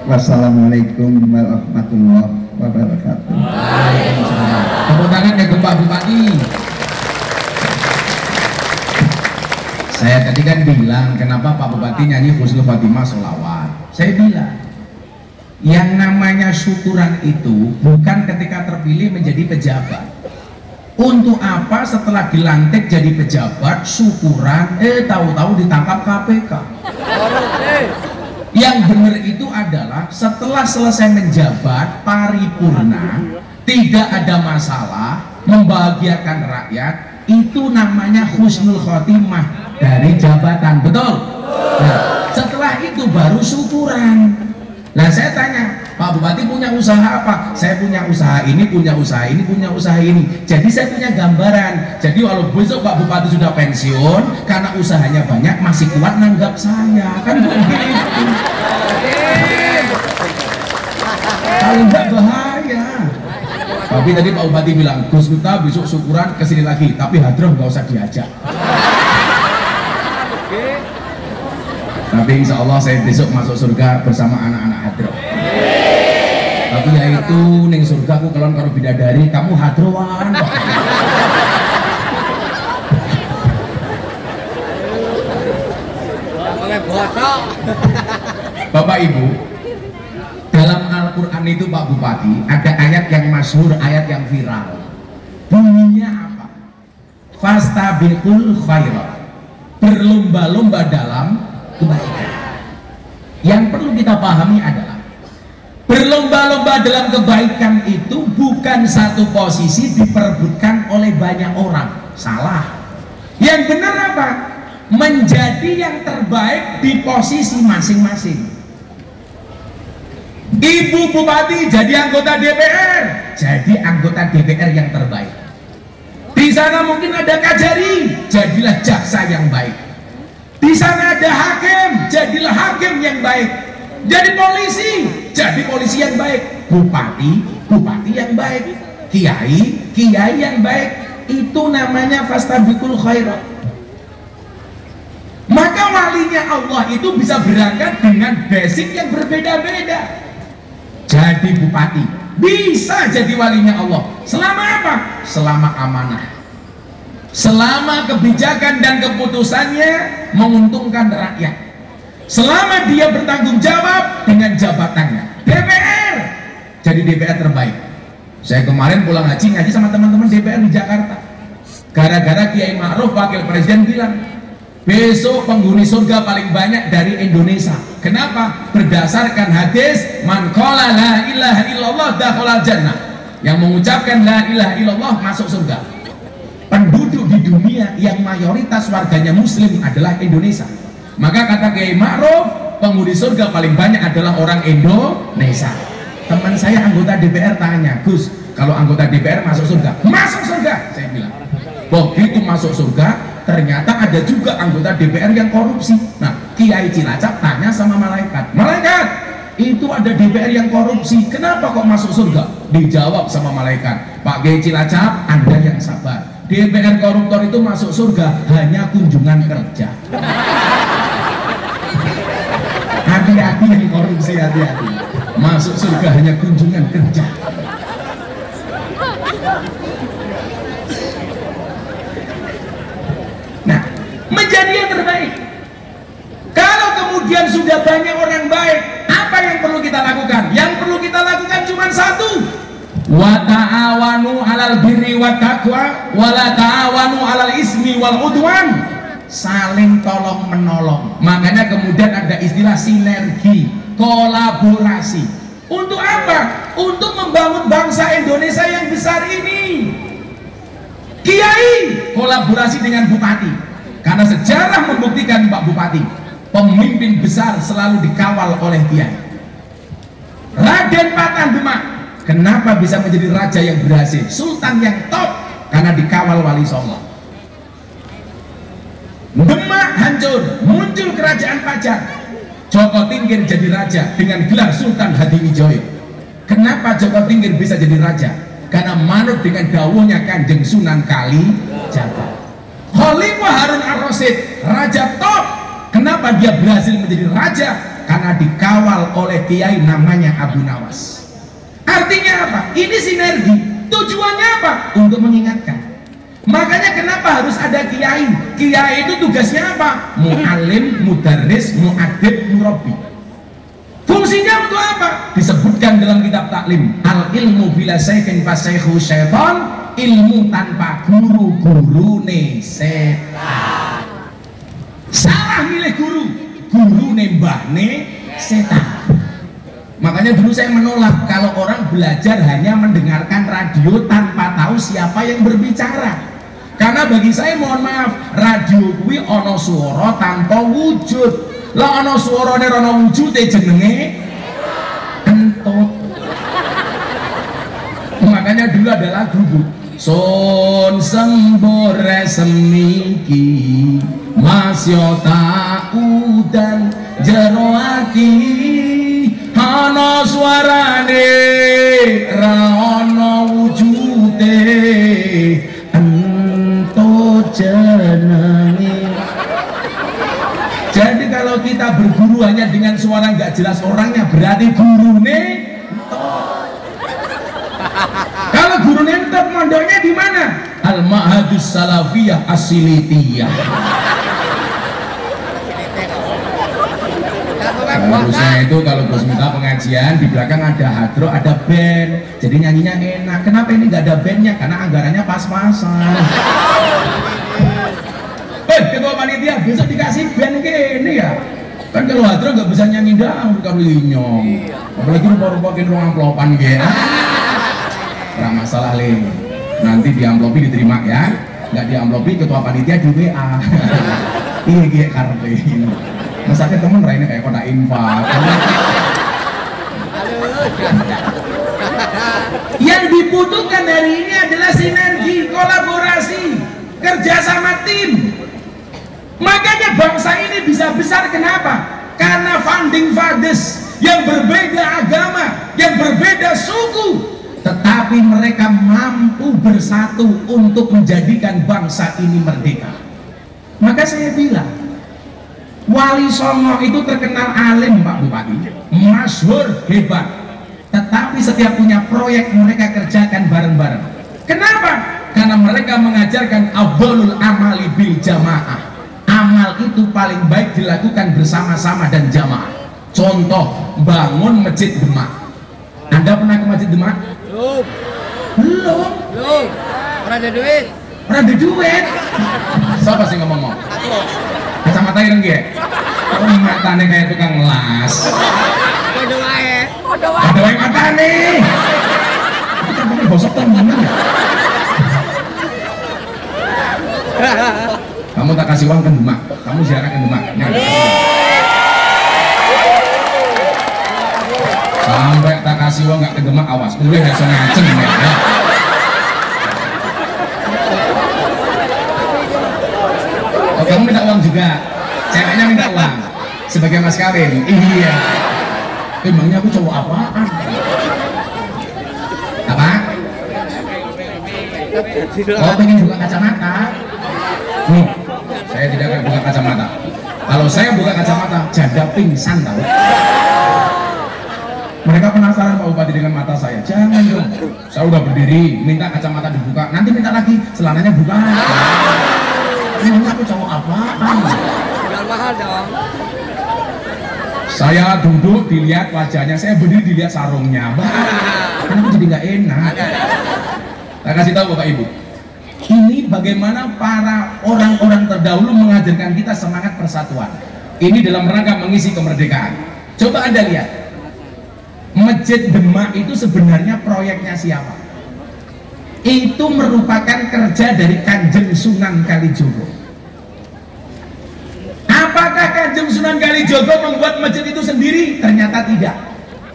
Wassalamualaikum warahmatullahi wabarakatuh. Tepuk tangan ya Pak Bupati. Saya tadi kan bilang kenapa Pak Bupati nyanyi Husnul Khotimah sholawat. Saya bilang yang namanya syukuran itu bukan ketika terpilih menjadi pejabat. Untuk apa setelah dilantik jadi pejabat syukuran tahu-tahu ditangkap KPK. Yang benar itu adalah setelah selesai menjabat paripurna, tidak ada masalah, membahagiakan rakyat, itu namanya husnul khotimah dari jabatan, betul? Nah, setelah itu baru syukuran. Nah saya tanya, Pak Bupati punya usaha apa? Saya punya usaha ini, punya usaha ini, punya usaha ini. Jadi saya punya gambaran. Jadi kalau besok Pak Bupati sudah pensiun, karena usahanya banyak, masih kuat nanggap saya. Kan begitu. Kalau enggak bahaya. Tapi tadi Pak Bupati bilang, Gus Miftah besok syukuran kesini lagi, tapi hadroh nggak usah diajak. Tapi insya Allah saya besok masuk surga bersama anak-anak hadroh. Tapi ya itu neng surga aku kalau karo bidadari, kamu hadroan kok. Bapak Ibu, dalam Al-Quran itu Pak Bupati ada ayat yang masyhur, ayat yang viral. Bunyinya apa? Fastabiqul khairat, berlomba-lomba dalam kebaikan. Yang perlu kita pahami adalah berlomba-lomba dalam kebaikan itu bukan satu posisi diperebutkan oleh banyak orang. Salah. Yang benar apa? menjadi yang terbaik di posisi masing-masing. Ibu Bupati jadi anggota DPR, jadi anggota DPR yang terbaik. Di sana mungkin ada Kajari, jadilah jaksa yang baik. Di sana ada hakim, jadilah hakim yang baik. Jadi polisi, jadi polisi yang baik. Bupati, bupati yang baik. Kiai, kiai yang baik. Itu namanya fastabiqul khairat. Maka walinya Allah itu bisa berangkat dengan basic yang berbeda-beda. Jadi bupati, bisa jadi walinya Allah. Selama apa? Selama amanah. Selama kebijakan dan keputusannya menguntungkan rakyat. Selama dia bertanggung jawab dengan jabatannya. DPR, jadi DPR terbaik. Saya kemarin pulang ngaji sama teman-teman DPR di Jakarta. Gara-gara Kiai Ma'ruf Wakil Presiden bilang, besok penghuni surga paling banyak dari Indonesia. Kenapa? Berdasarkan hadis man qala la ilaha illallah dakhala jannah. Yang mengucapkan la ilaha illallah masuk surga. Penduduk di dunia yang mayoritas warganya muslim adalah Indonesia. Maka kata Kiai Ma'ruf, penghuni surga paling banyak adalah orang Indonesia. Teman saya anggota DPR tanya, Gus, kalau anggota DPR masuk surga? Masuk surga, saya bilang. Begitu masuk surga, ternyata ada juga anggota DPR yang korupsi. Nah, Kiai Cilacap tanya sama malaikat, malaikat, itu ada DPR yang korupsi, kenapa kok masuk surga? Dijawab sama malaikat, Pak Kiai Cilacap, Anda yang sabar. DPR koruptor itu masuk surga hanya kunjungan kerja. Hati-hati yang korupsi, hati-hati. Masuk surga hanya kunjungan kerja. Nah, menjadi yang terbaik. Kalau kemudian sudah banyak orang baik, apa yang perlu kita lakukan? Yang perlu kita lakukan cuma satu. Wa ta'awanu 'alal birri wat taqwa wa la ta'awanu 'alal ismi wal udwan. Saling tolong menolong. Makanya kemudian ada istilah sinergi, kolaborasi. Untuk apa? Untuk membangun bangsa Indonesia yang besar ini. Kiai kolaborasi dengan bupati, karena sejarah membuktikan Pak Bupati, pemimpin besar selalu dikawal oleh kiai. Raden Patah Demak, kenapa bisa menjadi raja yang berhasil, sultan yang top? Karena dikawal wali songo. Demak hancur, muncul kerajaan Pajang, Joko Tingkir jadi raja dengan gelar Sultan Hadiwijoyo. Kenapa Joko Tingkir bisa jadi raja? Karena manut dengan dawuhnya Kanjeng Sunan Kalijaga. Khalifah Harun Ar-Rasyid, raja top. Kenapa dia berhasil menjadi raja? Karena dikawal oleh kiai namanya Abu Nawas. Artinya apa? Ini sinergi. Tujuannya apa? Untuk mengingatkan. Makanya kenapa harus ada kiai? Kiai itu tugasnya apa? Mu'alim, mudarris, mu'adib, murabbi. Fungsinya untuk apa? Disebutkan dalam kitab taklim, al ilmu bila syaikhun fasyaihu syaitan, ilmu tanpa guru, guru ne setan. Salah milih guru, guru nembah ne setan. Makanya dulu saya menolak kalau orang belajar hanya mendengarkan radio tanpa tahu siapa yang berbicara. Karena bagi saya, mohon maaf, radio kuwi ono suara tanpa wujud. Lah ono suarane ono wujude jenenge entut. Makanya dulu ada lagu, Bu. Sun sembore semiki masyo tak udan jero ati ana suarane ra ono wujude entut jenenge. Jadi kalau kita berguru hanya dengan suara nggak jelas orangnya, berarti gurune entut. Kalau guru nentot mondoknya di mana? Al-Ma'hadus Salafiyah As-Silitiyah. Harusnya itu kalau Gus minta pengajian di belakang ada hadro, ada band, jadi nyanyinya enak. Kenapa ini nggak ada bandnya? Karena anggarannya pas-pasan. Ketua panitia besok dikasih band ini ya. Kan kalau hadro nggak bisa nyanyi dangdut kalau inyong. Apalagi rupa-rupakin ruang amplopan gitu. Nggak masalah Le, nanti di amplopi diterima ya, nggak di amplopi ketua panitia di WA. Iya gie karpe. Masaknya temen Raina kayak kota infak. Yang dibutuhkan hari ini adalah sinergi, kolaborasi, kerjasama tim. Makanya bangsa ini bisa besar, kenapa? Karena founding fathers yang berbeda agama, yang berbeda suku, tetapi mereka mampu bersatu untuk menjadikan bangsa ini merdeka. Maka saya bilang, Wali Songo itu terkenal alim Pak Bupati, masyhur, hebat, tetapi setiap punya proyek mereka kerjakan bareng-bareng. Kenapa? Karena mereka mengajarkan afdhalul amali bil jamaah. Amal itu paling baik dilakukan bersama-sama dan jamaah. Contoh, bangun Masjid Demak. Anda pernah ke Masjid Demak? Belum. Belum. Belum. Pernah ada duit. Pernah ada duit. Siapa sih ngomong? Kacamata ireng ya? Oh, matanya kayak tukang las. Kode wae. Kode wae. Ada yang matanya. Kacamata gosok temen. Kamu tak kasih uang ke Demak, kamu ziarah ke Demak. Sampai tak kasih uang nggak ke Demak, awas, boleh nggak ngaceng ya. Oh, kamu minta uang juga, ceweknya minta uang sebagai mas kawin. Iya. Emangnya aku cowok apaan? Apa? Oh, pengen buka kacamata? Nih, saya tidak akan buka kacamata. Kalau saya buka kacamata, janda pingsan tahu. Mereka penasaran Pak Bupati dengan mata saya. Jangan dong, saya udah berdiri, minta kacamata dibuka, nanti minta lagi celananya buka. Ini aku cowok apaan? Jual mahal dong. Saya duduk dilihat wajahnya, saya berdiri dilihat sarungnya. Kenapa jadi nggak enak? Saya kasih tahu Bapak Ibu. Ini bagaimana para orang-orang terdahulu mengajarkan kita semangat persatuan. Ini dalam rangka mengisi kemerdekaan. Coba Anda lihat, Masjid Demak itu sebenarnya proyeknya siapa? Itu merupakan kerja dari Kanjeng Sunan Kalijogo. Apakah Kanjeng Sunan Kalijogo membuat masjid itu sendiri? Ternyata tidak.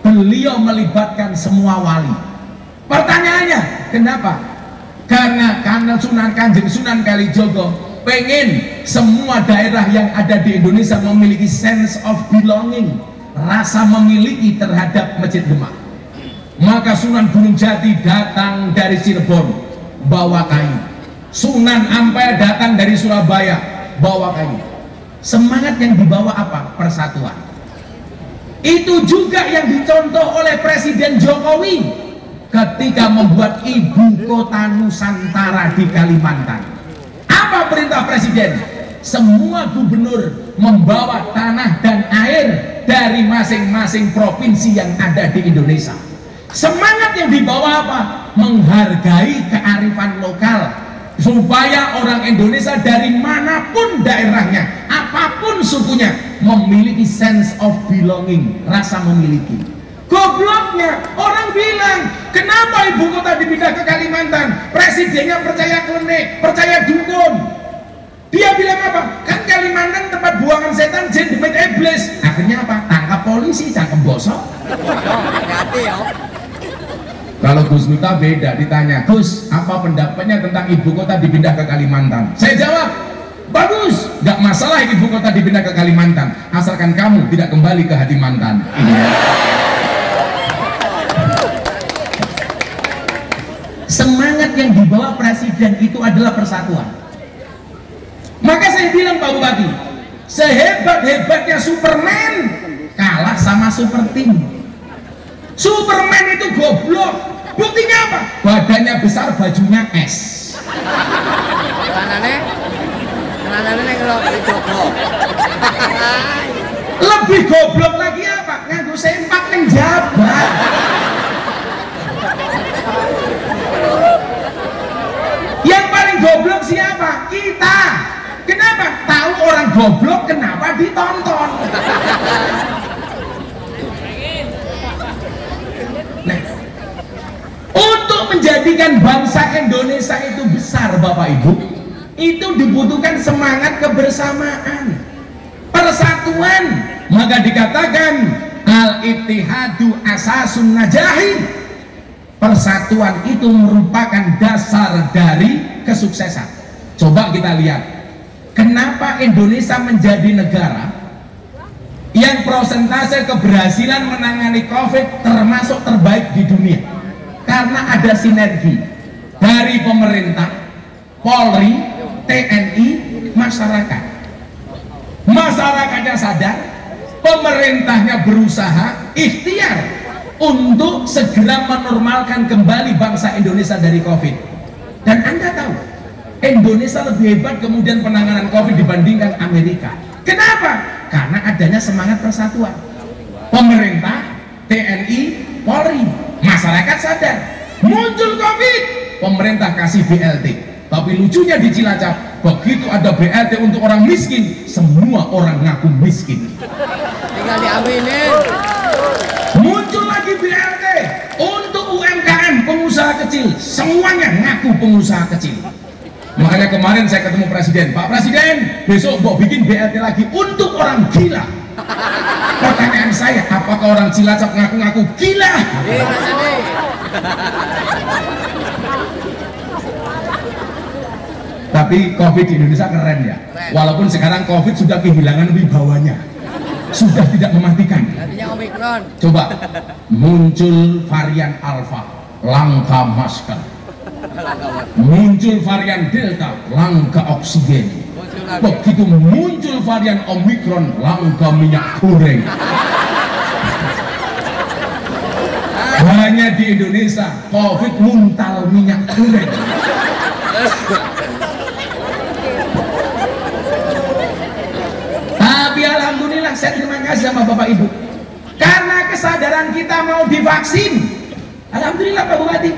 Beliau melibatkan semua wali. Pertanyaannya, kenapa? Karena Kanjeng Sunan Kalijogo pengen semua daerah yang ada di Indonesia memiliki sense of belonging, rasa memiliki terhadap Masjid Demak. Maka Sunan Gunung Jati datang dari Cirebon bawa kayu, Sunan Ampel datang dari Surabaya bawa kayu. Semangat yang dibawa apa? Persatuan. Itu juga yang dicontoh oleh Presiden Jokowi ketika membuat ibu kota Nusantara di Kalimantan. Apa perintah Presiden? Semua gubernur membawa tanah dan air dari masing-masing provinsi yang ada di Indonesia. Semangat yang dibawa apa? Menghargai kearifan lokal, supaya orang Indonesia dari manapun daerahnya, apapun sukunya, memiliki sense of belonging, rasa memiliki. Gobloknya orang bilang, kenapa ibu kota dipindah ke Kalimantan? Presidennya percaya klinik, percaya dukun. Dia bilang apa? Kan Kalimantan tempat buangan setan, jin, demit, iblis. Akhirnya apa? Tangkap polisi, cangkem bosok. Hati-hati ya. Kalau Gus Miftah beda, ditanya, Gus, apa pendapatnya tentang ibu kota dipindah ke Kalimantan? Saya jawab, bagus, nggak masalah ibu kota dipindah ke Kalimantan, asalkan kamu tidak kembali ke hati mantan. Semangat yang dibawa presiden itu adalah persatuan. Maka saya bilang Pak Bupati, sehebat-hebatnya Superman kalah sama Super Team. Superman itu goblok. Buktinya apa? Badannya besar, bajunya es. Celananya kalau dijogo. Lebih goblok lagi apa? Nganggo sempak ning jabat. Yang paling goblok siapa? Kita. Kenapa? Tahu orang goblok, kenapa ditonton? Nah, untuk menjadikan bangsa Indonesia itu besar Bapak Ibu, Itu dibutuhkan semangat kebersamaan, persatuan. Maka dikatakan al-ittihadu asasun najahi. Persatuan itu merupakan dasar dari kesuksesan. Coba kita lihat, kenapa Indonesia menjadi negara yang prosentase keberhasilan menangani COVID termasuk terbaik di dunia? Karena ada sinergi dari pemerintah, Polri, TNI, masyarakat. Masyarakatnya sadar, pemerintahnya berusaha ikhtiar untuk segera menormalkan kembali bangsa Indonesia dari COVID. Dan Anda tahu, Indonesia lebih hebat kemudian penanganan COVID dibandingkan Amerika. Kenapa? Karena adanya semangat persatuan. Pemerintah, TNI, Polri, masyarakat sadar. Muncul COVID, pemerintah kasih BLT. Tapi lucunya di Cilacap, begitu ada BLT untuk orang miskin, semua orang ngaku miskin. Tinggal diaminin. Muncul lagi BLT untuk UMKM, pengusaha kecil, semuanya ngaku pengusaha kecil. Makanya kemarin saya ketemu Presiden, Pak Presiden, besok mau bikin BLT lagi untuk orang gila. Pertanyaan saya, apakah orang Cilacap ngaku-ngaku gila? Tapi COVID di Indonesia keren ya. Walaupun sekarang COVID sudah kehilangan wibawanya, sudah tidak mematikan. Artinya Omikron. Coba muncul varian Alpha, langka masker. Muncul varian Delta, langka oksigen. Begitu muncul varian Omikron, langka minyak goreng. Hanya di Indonesia COVID muntal minyak goreng. Tapi alhamdulillah saya terima kasih sama Bapak Ibu, karena kesadaran kita mau divaksin. Alhamdulillah Pak Bupati,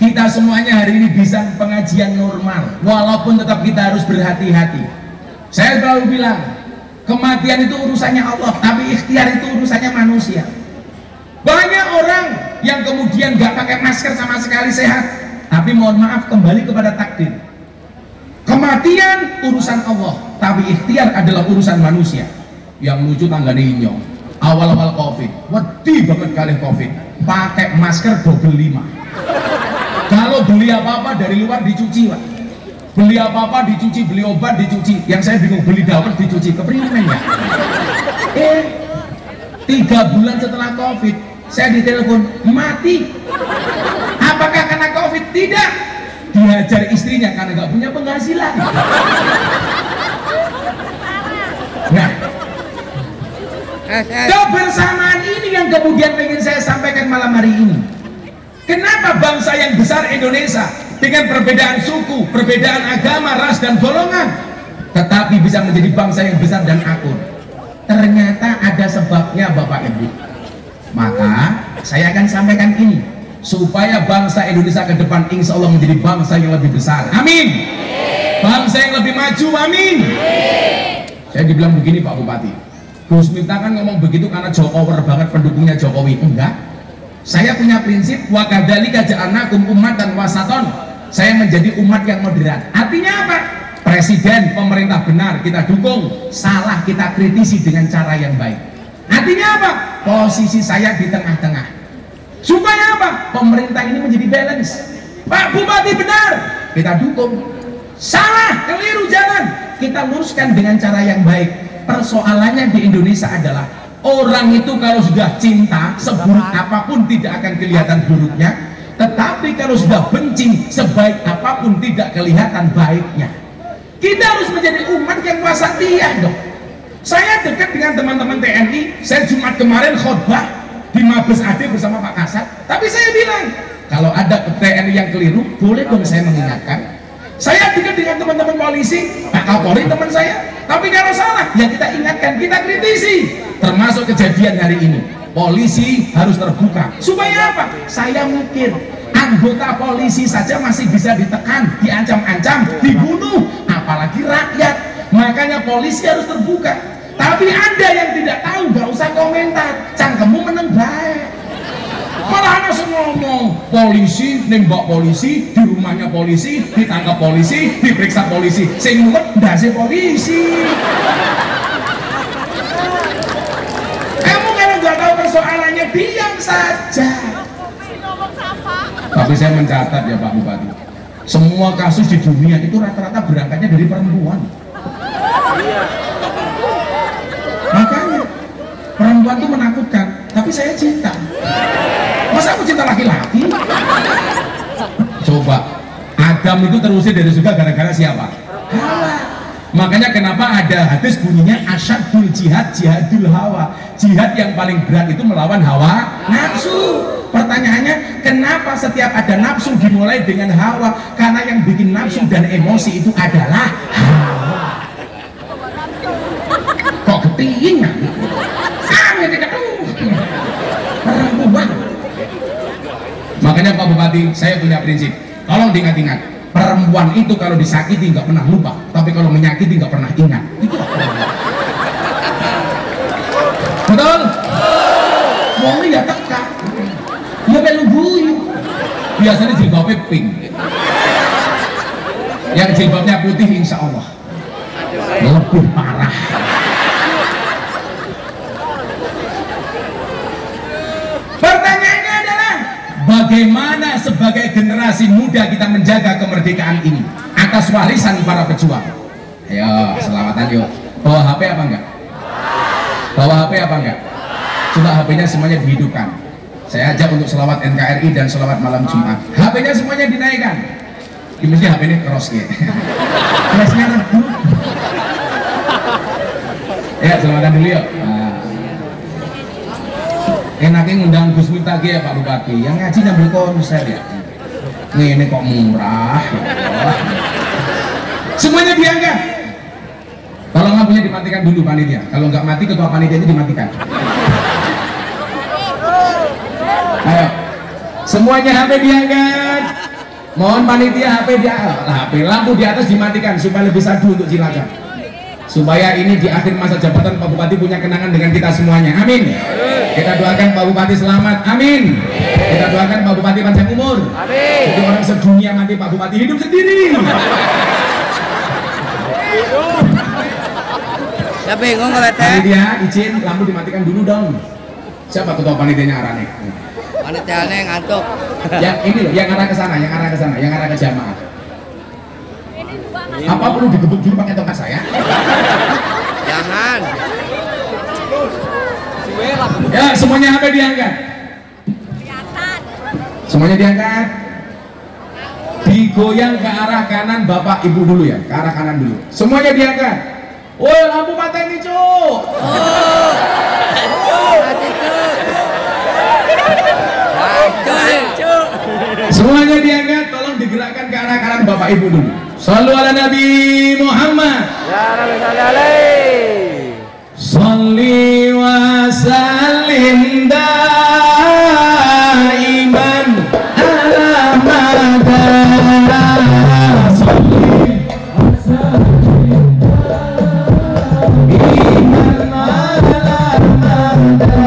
kita semuanya hari ini bisa pengajian normal, walaupun tetap kita harus berhati-hati. Saya selalu bilang, kematian itu urusannya Allah, tapi ikhtiar itu urusannya manusia. Banyak orang yang kemudian gak pakai masker sama sekali sehat, tapi mohon maaf kembali kepada takdir. Kematian urusan Allah, tapi ikhtiar adalah urusan manusia. Yang lucu tanggane inyong, awal-awal COVID, wedi banget kali COVID, pakai masker double 5. Kalau beli apa-apa dari luar dicuci, Pak. Beli apa-apa dicuci, beli obat dicuci. Yang saya bingung, beli dawet dicuci, keprimen ya? 3 bulan setelah COVID, saya ditelepon, mati. Apakah karena COVID? Tidak. Dihajar istrinya karena nggak punya penghasilan. Nah, kebersamaan ini yang kemudian ingin saya sampaikan malam hari ini. Kenapa bangsa yang besar Indonesia dengan perbedaan suku, perbedaan agama, ras dan golongan, tetapi bisa menjadi bangsa yang besar dan akur? Ternyata ada sebabnya Bapak Ibu. Maka saya akan sampaikan ini, supaya bangsa Indonesia ke depan insya Allah menjadi bangsa yang lebih besar. Amin. Bangsa yang lebih maju. Amin. Saya dibilang begini Pak Bupati, Gus Miftah kan ngomong begitu karena Jokowi banget pendukungnya Jokowi. Enggak, saya punya prinsip wa kadzalika ja'alnakum ummatan wasaton. Saya menjadi umat yang moderat. Artinya apa? Presiden, pemerintah benar kita dukung, salah kita kritisi dengan cara yang baik. Artinya apa? Posisi saya di tengah-tengah. Supaya apa? Pemerintah ini menjadi balance. Pak Bupati benar, kita dukung. Salah, keliru, jangan. Kita luruskan dengan cara yang baik. Persoalannya di Indonesia adalah orang itu kalau sudah cinta, seburuk apapun tidak akan kelihatan buruknya. Tetapi kalau sudah benci, sebaik apapun tidak kelihatan baiknya. Kita harus menjadi umat yang wasatiyah dong. Saya dekat dengan teman-teman TNI. Saya Jumat kemarin khotbah di Mabes AD bersama Pak Kasat. Tapi saya bilang, kalau ada TNI yang keliru, boleh dong saya mengingatkan. Saya dekat dengan teman-teman polisi, Pak Kapolri teman saya. Tapi kalau salah, ya kita ingatkan, kita kritisi. Termasuk kejadian hari ini, polisi harus terbuka. Supaya apa? Saya mikir, anggota polisi saja masih bisa ditekan, diancam-ancam, dibunuh, apalagi rakyat. Makanya polisi harus terbuka. Tapi Anda yang tidak tahu, gak usah komentar, cangkemmu meneng baik. Malah langsung ngomong, polisi nembak polisi, di rumahnya polisi, ditangkap polisi, diperiksa polisi, sing mumet ndase polisi. Kamu kalau nggak tahu persoalannya diam saja. Tapi saya mencatat ya Pak Bupati, semua kasus di dunia itu rata-rata berangkatnya dari perempuan. Makanya perempuan itu menakutkan, tapi saya cinta. Masa aku cinta laki-laki? Coba, Adam itu terusir dari surga gara-gara siapa? Hawa. Makanya kenapa ada hadis bunyinya asyadul jihad jihadul hawa. Jihad yang paling berat itu melawan hawa nafsu. Pertanyaannya, kenapa setiap ada nafsu dimulai dengan hawa? Karena yang bikin nafsu dan emosi itu adalah hawa. Kok ketinggian? Perempuan. Makanya Pak Bupati, saya punya prinsip, tolong diingat-ingat, perempuan itu kalau disakiti nggak pernah lupa, tapi kalau menyakiti nggak pernah ingat. Itu betul? Wong ya teka, ya melu guyu. Biasanya jilbabnya pink, yang jilbabnya putih insya Allah lebih parah. Pertanyaannya adalah, bagaimana sebagai generasi muda kita menjaga kemerdekaan ini atas warisan para pejuang? Ayo, selamatan yuk. Bawa HP apa enggak? Bawa HP apa enggak? Coba HP-nya semuanya dihidupkan. Saya ajak untuk selawat NKRI dan selawat malam Jumat. HP-nya semuanya dinaikkan. Ini mesti HP ini cross ya. Flashnya redup. Ya, selamatan dulu yuk. Enaknya ngundang Gus Miftah ya Pak Bupati, yang ngaji nyambil konser ya. Ini kok murah ya. Semuanya diangkat. Kalau lampunya dimatikan dulu panitia. Kalau nggak mati ketua panitianya dimatikan. Ayo, semuanya HP diangkat. Mohon panitia HP HP lampu di atas dimatikan supaya lebih sadu untuk Cilacap. Supaya ini di akhir masa jabatan Pak Bupati punya kenangan dengan kita semuanya. Amin. Kita doakan Pak Bupati selamat. Amin. Kita doakan Pak Bupati panjang umur. Amin. Jadi orang sedunia mati Pak Bupati hidup sendiri. Ya bingung kalau teh. Panitia izin lampu dimatikan dulu dong. Siapa ketua panitianya arane? Panitianya ngantuk. Yang ini loh, yang arah ke sana, yang arah ke sana, yang arah ke jamaah. Apa perlu digebuk dulu pakai tongkat saya? Jangan. Ya, semuanya HP diangkat. Semuanya diangkat. Digoyang ke arah kanan Bapak Ibu dulu ya, ke arah kanan dulu. Semuanya diangkat. Woi, lampu mati nih, Cuk. Semuanya diangkat, tolong digerakkan ke arah kanan Bapak Ibu dulu. Shallu ala Nabi Muhammad. Ya Rabbi sallallahu. Shalli wa sallim daiman ala madha. Shalli wa sallim daiman ala madha.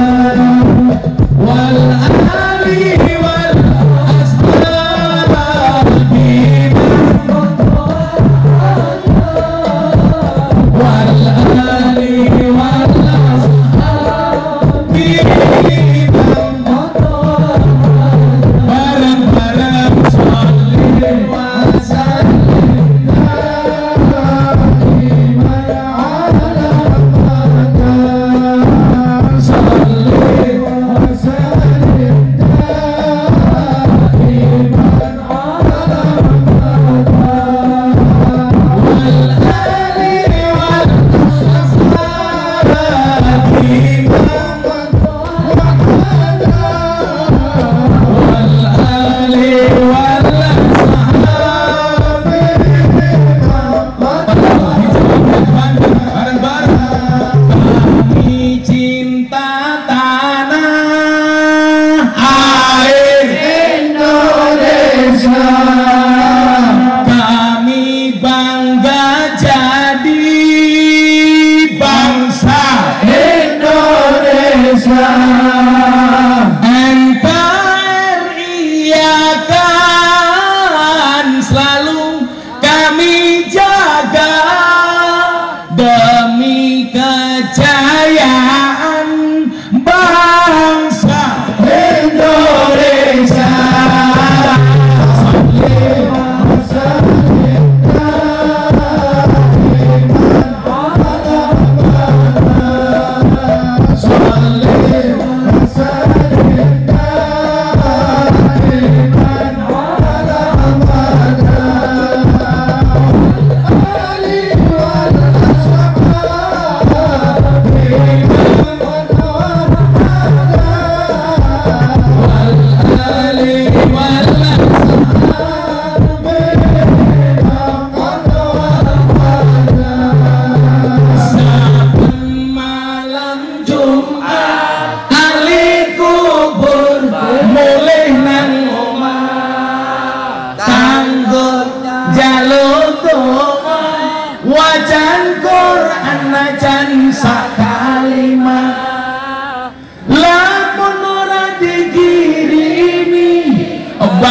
Wal ali wal ashabi wal ali wal bareng-bareng sholli wa sallim daiman ala madha. Sholli wa sallim daiman ala madha. Wal ali wal ashabi NKRI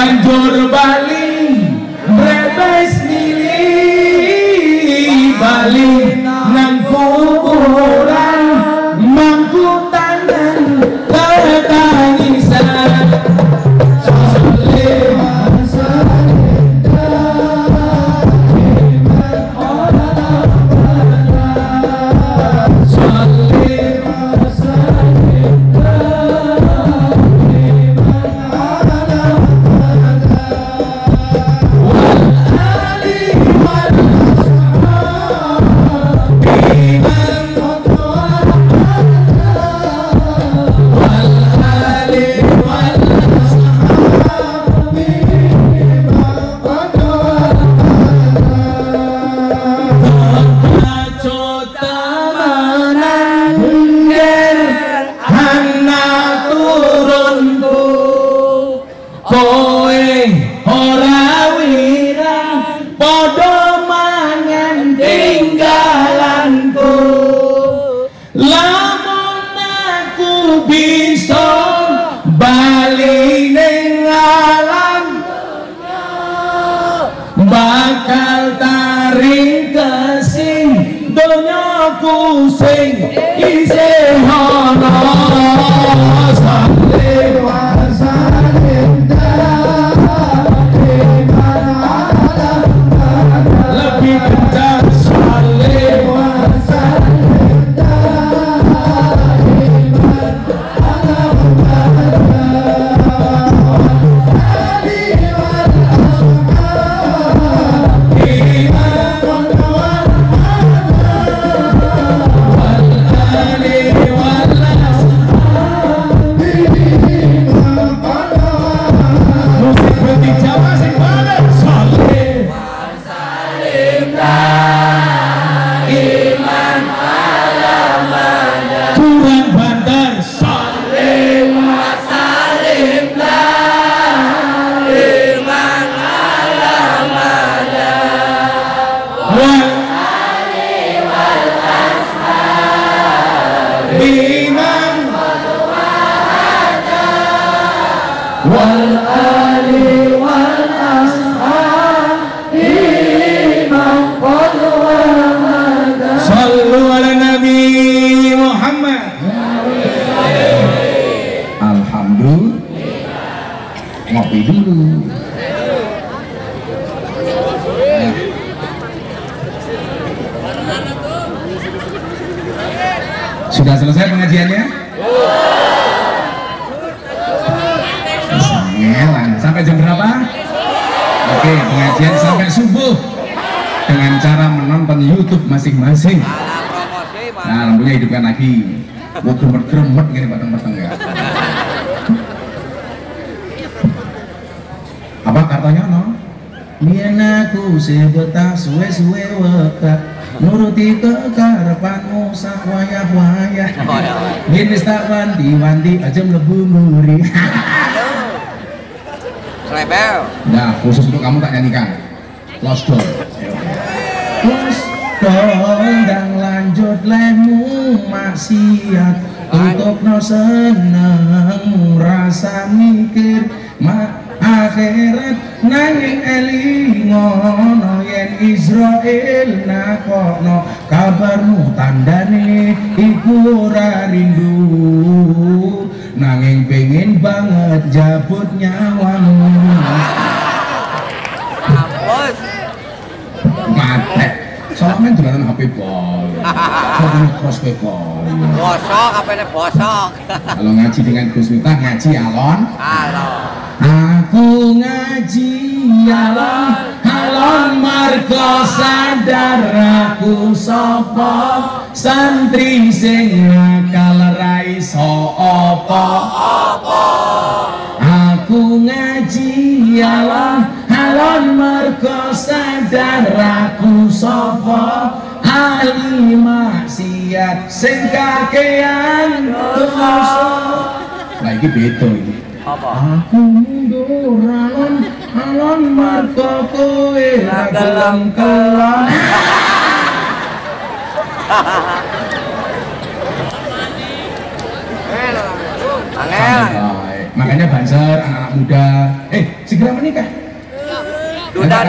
banjur bali brebes milih bali nang kuburan mangku tangan ketangisan bakal taring kesing donyaku sing isih ana saleh wa salim lebih kencang saleh wa salim ngopi dulu. Sudah selesai pengajiannya? Sampai jam berapa? Oke, pengajian sampai subuh dengan cara menonton YouTube masing-masing. Nah, lampunya hidupkan lagi. Mau gemet-gemet gini peteng-peteng ya. Apa kartanya no? Biyen aku sebetah suwe-suwe wekat nuruti kekarepanmu sak wayah-wayah. Yen wis tak wanti-wanti aja mlebu muri. Rebel. Nah, khusus untuk kamu tak nyanyikan. Lost Doll. Lost Doll dan lanjut lemu maksiat untuk no seneng rasa mikir akhirat nanging elingono yen Israel nakokno kabarmu tandane iku ora rindu nanging pengen banget jabut nyawamu. Ampun. Mate. Soalnya jualan HP boy. Soalnya cross boy. Bosok, HP-nya bosok. Kalau ngaji dengan Gus Miftah ngaji alon. Halo. Aku ngaji alon alon marga sadar aku sapa santri sing nakal ra iso apa-apa. Aku ngaji alon alon marga sadar aku sapa ahli maksiat sing kakean dosa. Lah iki beda iki. Apa? Aku mundur alon alon marga kowe ra gelem kelon. Angel. Makanya banser anak-anak muda, segera menikah. Duda.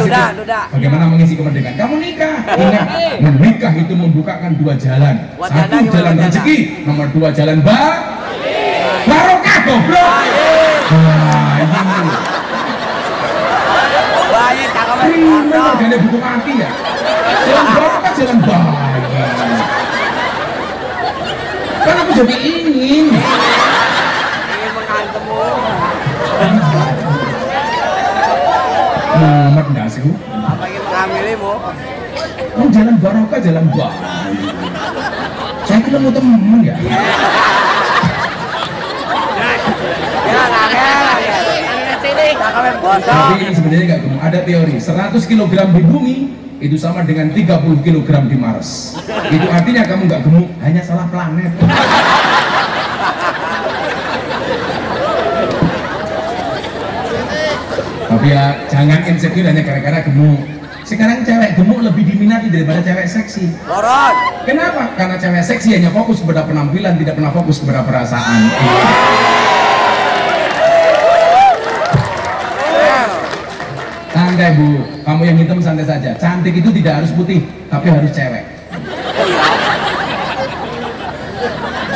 Bagaimana mengisi kemerdekaan? Kamu nikah. Ingat, menikah itu membukakan dua jalan. Satu jalan rezeki, nomor dua jalan barokah goblok. Wah, ini. Bayi cakep. Ini buku mati ya. Jalan barokah, jalan bayi. Kan aku jadi ingin. Ingin menghantammu. Muhammad Nasiru. Apa ingin menghamilimu? Oh, jalan barokah, jalan bayi. Saya kira mau temen ya. Ya, kakek. Cakep bosok. Tapi ini sebenarnya nggak gemuk. Ada teori 100 kg di bumi itu sama dengan 30 kg di Mars. Itu artinya kamu nggak gemuk, hanya salah planet. Tapi ya jangan insecure hanya gara-gara gemuk. Sekarang cewek gemuk lebih diminati daripada cewek seksi. Boros. Kenapa? Karena cewek seksi hanya fokus kepada penampilan, tidak pernah fokus kepada perasaan. Santai bu, kamu yang hitam santai saja. Cantik itu tidak harus putih, tapi harus cewek.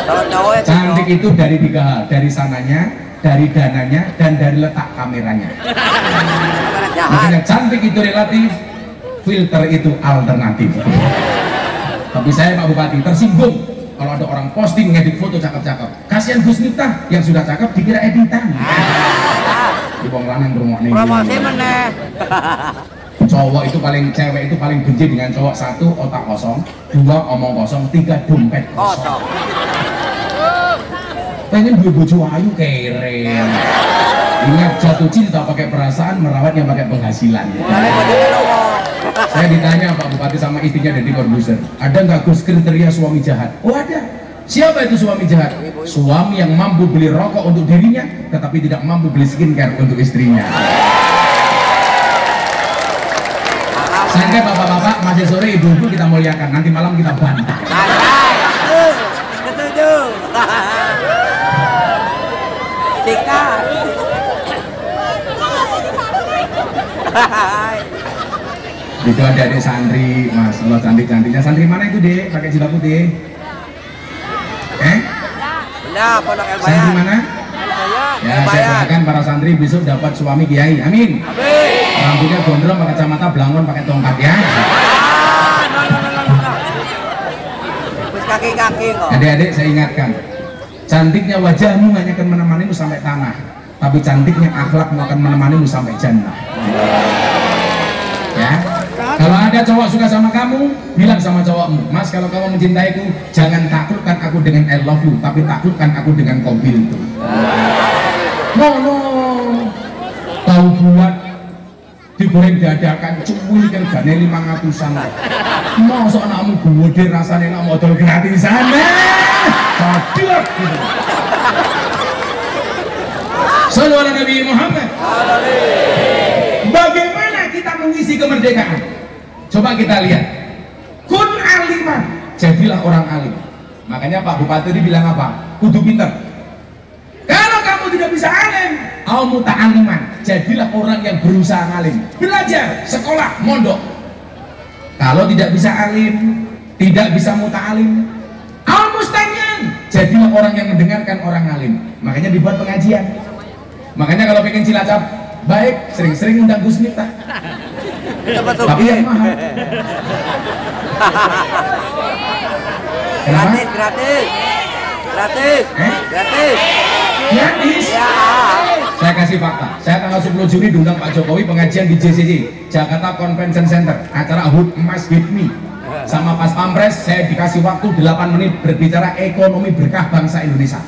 Kalau cowok ya Cantik itu dari 3 hal, dari sananya, dari dananya, dan dari letak kameranya. Makanya cantik itu relatif, filter itu alternatif. Tapi saya Pak Bupati tersinggung kalau ada orang posting ngedit foto cakep-cakep. Kasihan Gus Miftah yang sudah cakep dikira editan. Di wong lanang ngrungokne. promosi meneh. Cowok itu paling, cewek itu paling benci dengan cowok. 1 otak kosong, 2 omong kosong, 3 dompet kosong. Pengen gue bojo ayu kere. Ingat, jatuh cinta pakai perasaan, merawatnya pakai penghasilan. Saya ditanya Pak Bupati sama istrinya Deddy Corbuzier, ada nggak Gus kriteria suami jahat? Oh ada. Siapa itu suami jahat? Suami yang mampu beli rokok untuk dirinya, tetapi tidak mampu beli skincare untuk istrinya. Santai bapak-bapak, masih sore ibu-ibu kita muliakan, nanti malam kita bantah. Setuju. Sikat. Itu ada adik santri, Mas, lo cantik-cantiknya. Santri mana itu dek? Pakai jilbab putih? Benar, pondok El Santri Bayan. mana? Ya, saya doakan para santri besok dapat suami kiai. Amin. Rambutnya gondrong, pakai kacamata, belangkon, pakai tongkat ya. Terus kaki-kaki kok. Adik-adik saya ingatkan, cantiknya wajahmu hanya akan menemanimu sampai tanah, tapi cantiknya akhlakmu akan menemanimu sampai jannah. Ya. Kalau ada cowok suka sama kamu, bilang sama cowokmu, Mas, kalau kamu mencintaiku, jangan taklukkan aku dengan I love you, tapi taklukkan aku dengan kobil itu. No. Tahu buat digoreng dadakan, cuwil kan gane 500-an. Masa anakmu gede rasanya nak modal gratisan. Cocok gitu. Sallallahu alaihi Nabi Muhammad. Bagaimana kita mengisi kemerdekaan? Coba kita lihat. Kun aliman, jadilah orang alim. Makanya Pak Bupati bilang apa? Kudu pinter. Kalau kamu tidak bisa alim, au muta'aliman, jadilah orang yang berusaha alim. Belajar, sekolah, mondok. Kalau tidak bisa alim, tidak bisa muta'alim, au mustami'an, jadilah orang yang mendengarkan orang alim. Makanya dibuat pengajian. Makanya kalau pengen Cilacap baik, sering-sering undang Gus Miftah. Tapi yang mahal. Kenapa? Gratis. Gratis. Ya. Saya kasih fakta. Saya tanggal 10 Juni diundang Pak Jokowi pengajian di JCC, Jakarta Convention Center, acara HUT Emas With Me. Sama Pas Pampres saya dikasih waktu 8 menit berbicara ekonomi berkah bangsa Indonesia.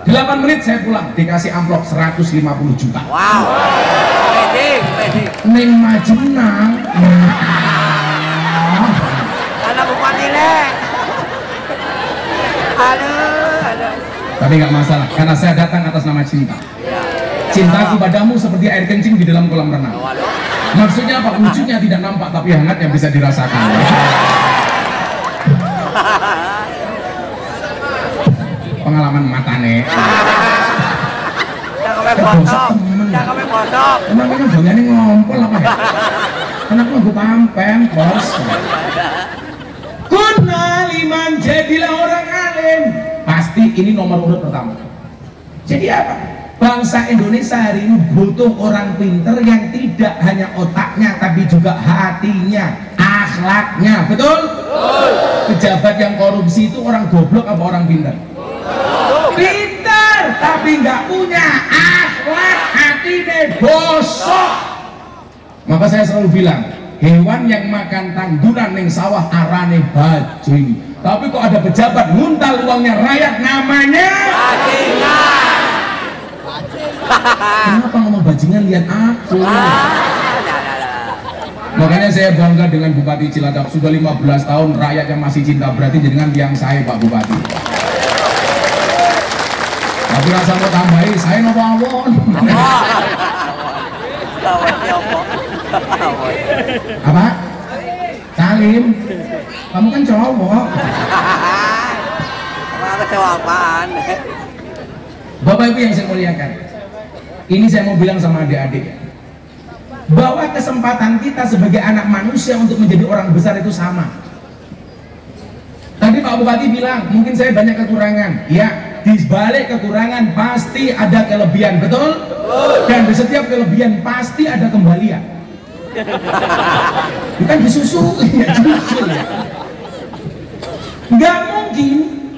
8 menit saya pulang dikasih amplop 150 juta. Wow. Wedding. Neng Majenang. Anak bupati le. Aduh. Tapi nggak masalah, karena saya datang atas nama cinta. Cintaku padamu seperti air kencing di dalam kolam renang. Maksudnya apa? Wujudnya tidak nampak, tapi hangat yang bisa dirasakan. Pengalaman matane. bosok. Cakepnya bosok. Emang ini bagiannya ngompol apa ya? Kenapa gue pampen, bos? Kunna liman, jadilah orang alim. Pasti ini nomor urut pertama. Jadi apa? Bangsa Indonesia hari ini butuh orang pinter yang tidak hanya otaknya tapi juga hatinya, akhlaknya. Betul? Betul. Pejabat yang korupsi itu orang goblok apa orang pinter? Pinter tapi nggak punya akhlak, hatinya bosok. Maka saya selalu bilang, hewan yang makan tanduran yang sawah arane bajing. Tapi kok ada pejabat nguntal uangnya rakyat, namanya bajingan. Kenapa ngomong bajingan, lihat aku. Makanya saya bangga dengan Bupati Cilacap. Sudah 15 tahun rakyat yang masih cinta, berarti dengan yang saya Pak Bupati. Tapi rasa mau tambahin, saya nopo awon. Apa? Salim. Kamu kan cowok. Kecewa apaan? Bapak Ibu yang saya muliakan, ini saya mau bilang sama adik-adik bahwa kesempatan kita sebagai anak manusia untuk menjadi orang besar itu sama. Tadi Pak Bupati bilang, mungkin saya banyak kekurangan. Ya, di balik kekurangan pasti ada kelebihan, betul? Dan di setiap kelebihan pasti ada kembalian. Bukan disusu, ya jujur ya. Nggak mungkin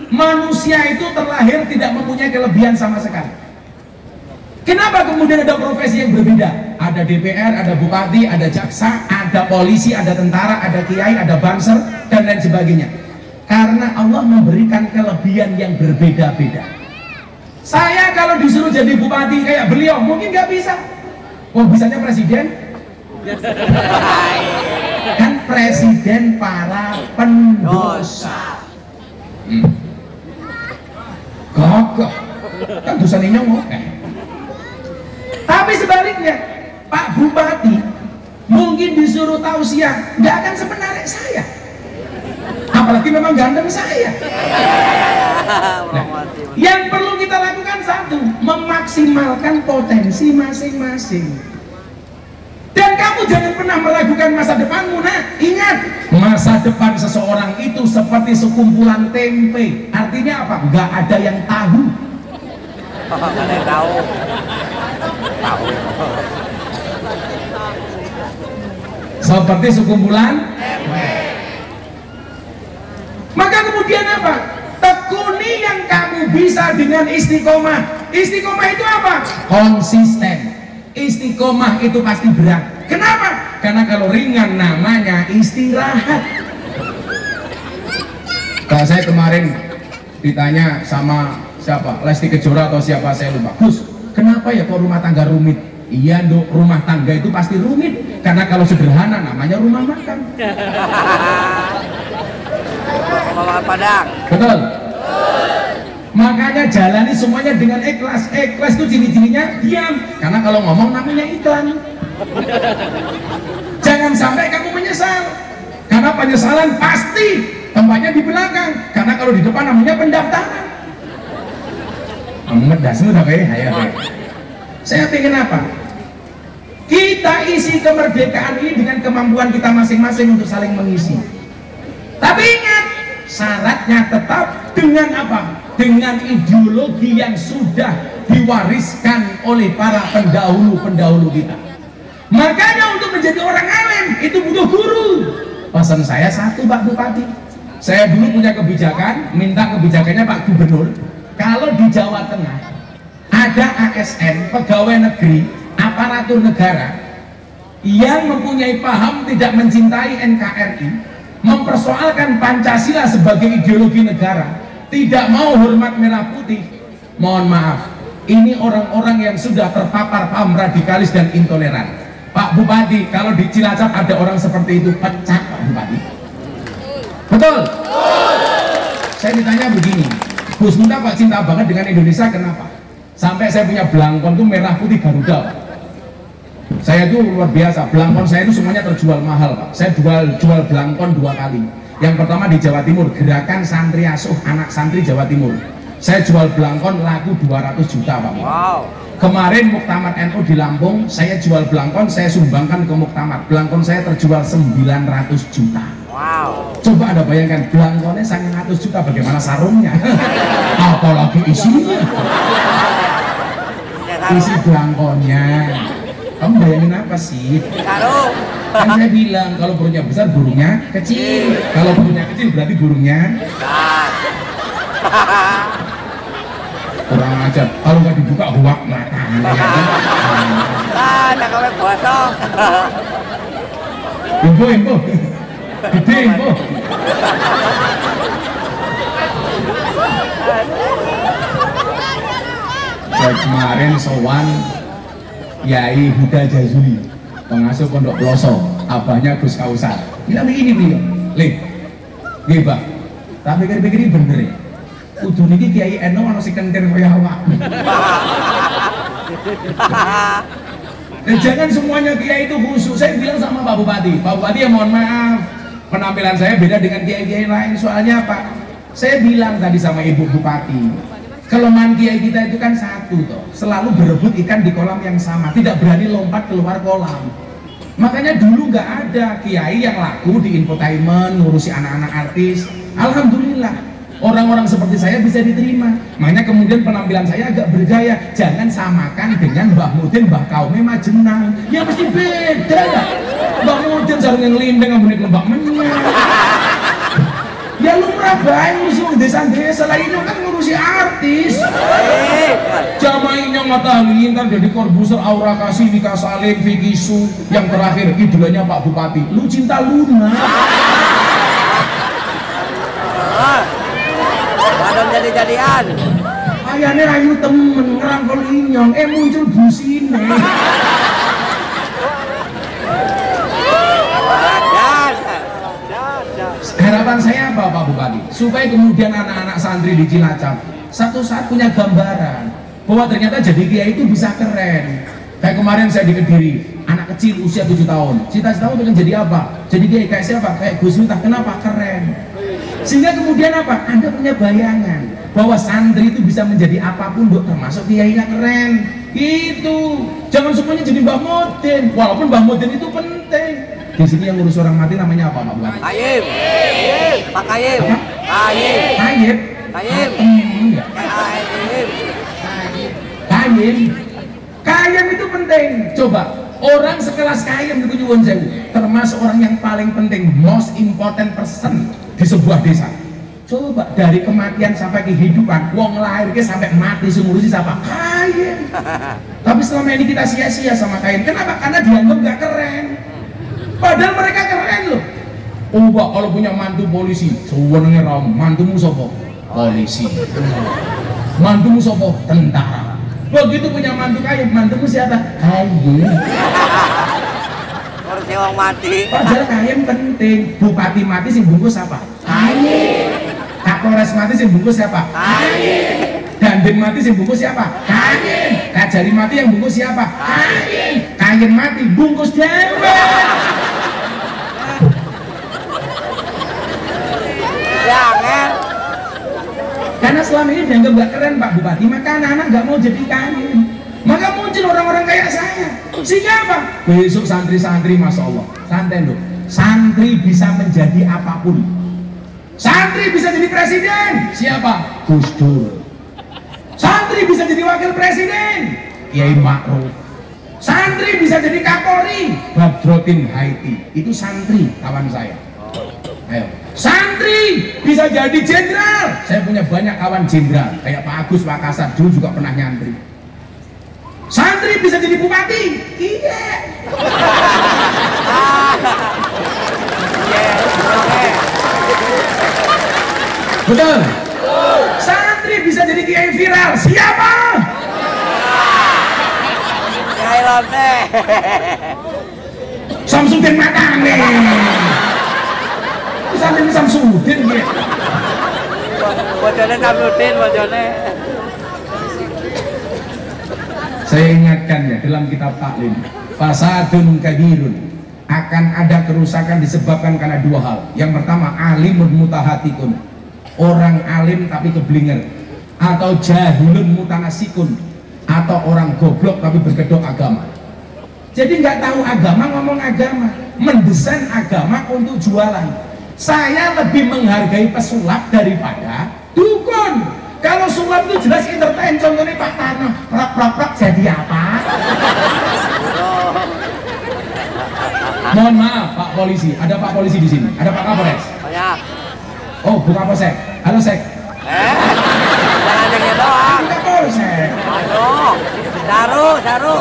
manusia itu terlahir tidak mempunyai kelebihan sama sekali. Kenapa kemudian ada profesi yang berbeda? Ada DPR, ada bupati, ada jaksa, ada polisi, ada tentara, ada kiai, ada banser, dan lain sebagainya. Karena Allah memberikan kelebihan yang berbeda-beda. Saya kalau disuruh jadi bupati kayak beliau, mungkin nggak bisa. Oh, bisanya presiden? Kan presiden para pendosa. Gagah. Kan dosanya nyongok. Tapi sebaliknya, Pak Bupati mungkin disuruh tausiah, nggak akan semenarik saya. Apalagi memang ganteng saya. Nah, yang perlu kita lakukan satu, memaksimalkan potensi masing-masing. Dan kamu jangan pernah meragukan masa depanmu. Nah, ingat, masa depan seseorang itu seperti sekumpulan tempe. Artinya apa? Nggak ada yang tahu. Nggak ada yang tahu. Seperti sekumpulan tempe. Maka kemudian apa? Tekuni yang kamu bisa dengan istiqomah. Istiqomah itu apa? Konsisten. Istiqomah itu pasti berat. Kenapa? Karena kalau ringan namanya istirahat. Kalau saya kemarin ditanya sama siapa, Lesti Kejora atau siapa saya lupa, Gus, kenapa ya kok rumah tangga rumit? Iya dok, rumah tangga itu pasti rumit. Karena kalau sederhana namanya rumah makan. Rumah Padang. Betul. Makanya jalani semuanya dengan ikhlas. Ikhlas itu ciri-cirinya diam. Karena kalau ngomong namanya iklan. Jangan sampai kamu menyesal. Karena penyesalan pasti tempatnya di belakang. Karena kalau di depan namanya pendaftaran. Kamu ngedas mudah kayak saya pengen apa? Kita isi kemerdekaan ini dengan kemampuan kita masing-masing untuk saling mengisi. Tapi ingat, syaratnya tetap dengan apa? Dengan ideologi yang sudah diwariskan oleh para pendahulu-pendahulu kita. Makanya untuk menjadi orang alim itu butuh guru. Pesan saya satu, Pak Bupati. Saya dulu punya kebijakan, minta kebijakannya Pak Gubernur. Kalau di Jawa Tengah ada ASN, pegawai negeri, aparatur negara yang mempunyai paham tidak mencintai NKRI, mempersoalkan Pancasila sebagai ideologi negara, tidak mau hormat merah putih, mohon maaf, ini orang-orang yang sudah terpapar paham radikalis dan intoleran. Pak Bupati, kalau di Cilacap ada orang seperti itu, pecah Pak Bupati. Betul? Saya ditanya begini, Gus Muda kok cinta banget dengan Indonesia, kenapa? Sampai saya punya belangkon tuh merah putih Garuda. Saya tuh luar biasa, belangkon saya itu semuanya terjual mahal Pak. Saya jual belangkon 2 kali. Yang pertama di Jawa Timur, Gerakan Santri Asuh Anak Santri Jawa Timur. Saya jual belangkon laku 200 juta Pak. Wow. Kemarin muktamar NU di Lampung, saya jual belangkon, saya sumbangkan ke muktamar. Belangkon saya terjual 900 juta. Wow. Coba Anda bayangkan, belangkonnya 900 juta, bagaimana sarungnya? Apalagi isinya. Isi belangkonnya. Kamu bayangin apa sih? Sarung. Kan saya bilang, kalau burungnya besar, burungnya kecil. Kalau burungnya kecil, berarti burungnya kurang ajar. Kalau nggak dibuka, huak mata. Cakapnya bosok. Info. Gede info. Saya kemarin sowan Yai Huda Jazuli, pengasuh Pondok Peloso, abahnya Gus Kausar. Bilang begini beliau, "Lih, gibah. Tapi pikir-pikir bener ya. Kudu niki Kiai Eno ana sing kentir kaya awak." Dan jangan semuanya kiai itu khusyuk. Saya bilang sama Pak Bupati, Pak Bupati ya mohon maaf, penampilan saya beda dengan kiai-kiai lain. Soalnya Pak, saya bilang tadi sama Ibu Bupati, kelemahan kiai kita itu kan satu toh, selalu berebut ikan di kolam yang sama, tidak berani lompat keluar kolam. Makanya dulu nggak ada kiai yang laku di infotainment, ngurusi anak-anak artis. Alhamdulillah orang-orang seperti saya bisa diterima. Makanya kemudian penampilan saya agak bergaya. Jangan samakan dengan Mbah Mudin, Mbah Kaume Majenang. Ya pasti beda ya. Mbah Mudin sarungnya ngelindeng, ambune kelembak menyang. Ya lumrah bae ngurusi desa-desa, lainnya kan ngurusi artis. Jamaahnya Mata Halilintar, Deddy Corbuzier, Aura Kasih, Nika Salim, Vicky Su, yang terakhir idolanya Pak Bupati, Lu Cinta Luna. Madam jadi-jadian. Ayane rayu temen ngerangkul inyong, muncul busine. Harapan saya apa Pak Bupati? Supaya kemudian anak-anak santri di Cilacap satu saat punya gambaran bahwa ternyata jadi kiai itu bisa keren. Kayak kemarin saya di Kediri, anak kecil usia 7 tahun, cita-cita pengen jadi apa? Jadi kiai kayak siapa? Kayak Gus Miftah. Kenapa? Keren. Sehingga kemudian apa? Anda punya bayangan bahwa santri itu bisa menjadi apapun, termasuk kiai yang keren. Itu jangan semuanya jadi Mbah Mudin, walaupun Mbah Mudin itu penting. Di sini yang ngurus orang mati namanya apa Pak Bupati? Kayim. Pak Kayim. Kayim. Kayim. Kayim. Kayim. Kayim itu penting. Coba orang sekelas Kayim itu nyuwun sewu, termasuk orang yang paling penting, most important person di sebuah desa. Coba dari kematian sampai kehidupan, wong lahir sampai mati ngurusi siapa? Kayim. Tapi selama ini kita sia-sia sama Kayim. Kenapa? Karena dianggap nggak keren. Padahal mereka keren loh. Oh Pak, kalau punya mantu polisi, sewenenge ram, mantumu sopo? Polisi. Mantumu sopo? Tentara. Begitu punya mantu Kayim, mantumu siapa? Kayim. Ngurusi wong mati. Padahal Kayim penting. Bupati mati sing bungkus apa? Kayim. Kapolres mati sing bungkus siapa? Kayim. Dandim mati sing bungkus siapa? Kayim. Kajari mati yang bungkus siapa? Kayim. Kayim mati bungkus dewe. Jangan. Karena selama ini dianggap gak keren Pak Bupati, maka anak-anak gak mau jadi Kayim. Maka muncul orang-orang kayak saya. Sehingga apa? Besok santri-santri, Masya Allah, santai loh, santri bisa menjadi apapun. Santri bisa jadi presiden. Siapa? Gus Dur. Santri bisa jadi wakil presiden, Kiai Ma'ruf. Santri bisa jadi Kapolri, Badrodin Haiti. Itu santri, kawan saya. Ayo. Santri bisa jadi jenderal. Saya punya banyak kawan jenderal, kayak Pak Agus, Pak Kasar, dulu juga pernah nyantri. Santri bisa jadi bupati. Iya. Betul. Santri bisa jadi kiai viral. Siapa? Kiai Lonte. Samsudin Matane. Santri Samsudin gitu. Bojone Samsudin, bojone. Saya ingatkan ya dalam kitab taklim, fasadun kabirun, akan ada kerusakan disebabkan karena dua hal. Yang pertama, alimun mutahatikun, orang alim tapi keblinger, atau jahilun mutanasikun, atau orang goblok tapi berkedok agama. Jadi nggak tahu agama ngomong agama, mendesain agama untuk jualan. Saya lebih menghargai pesulap daripada dukun. Kalau sulap itu jelas entertain, contohnya Pak Tarno, prak jadi apa? Mohon maaf Pak Polisi, ada Pak Polisi di sini, ada Pak Kapolres. Banyak. Oh, bukan Polsek. Halo Sek. Jangan dengar doang. Bukan Polsek. Aduh, Daru.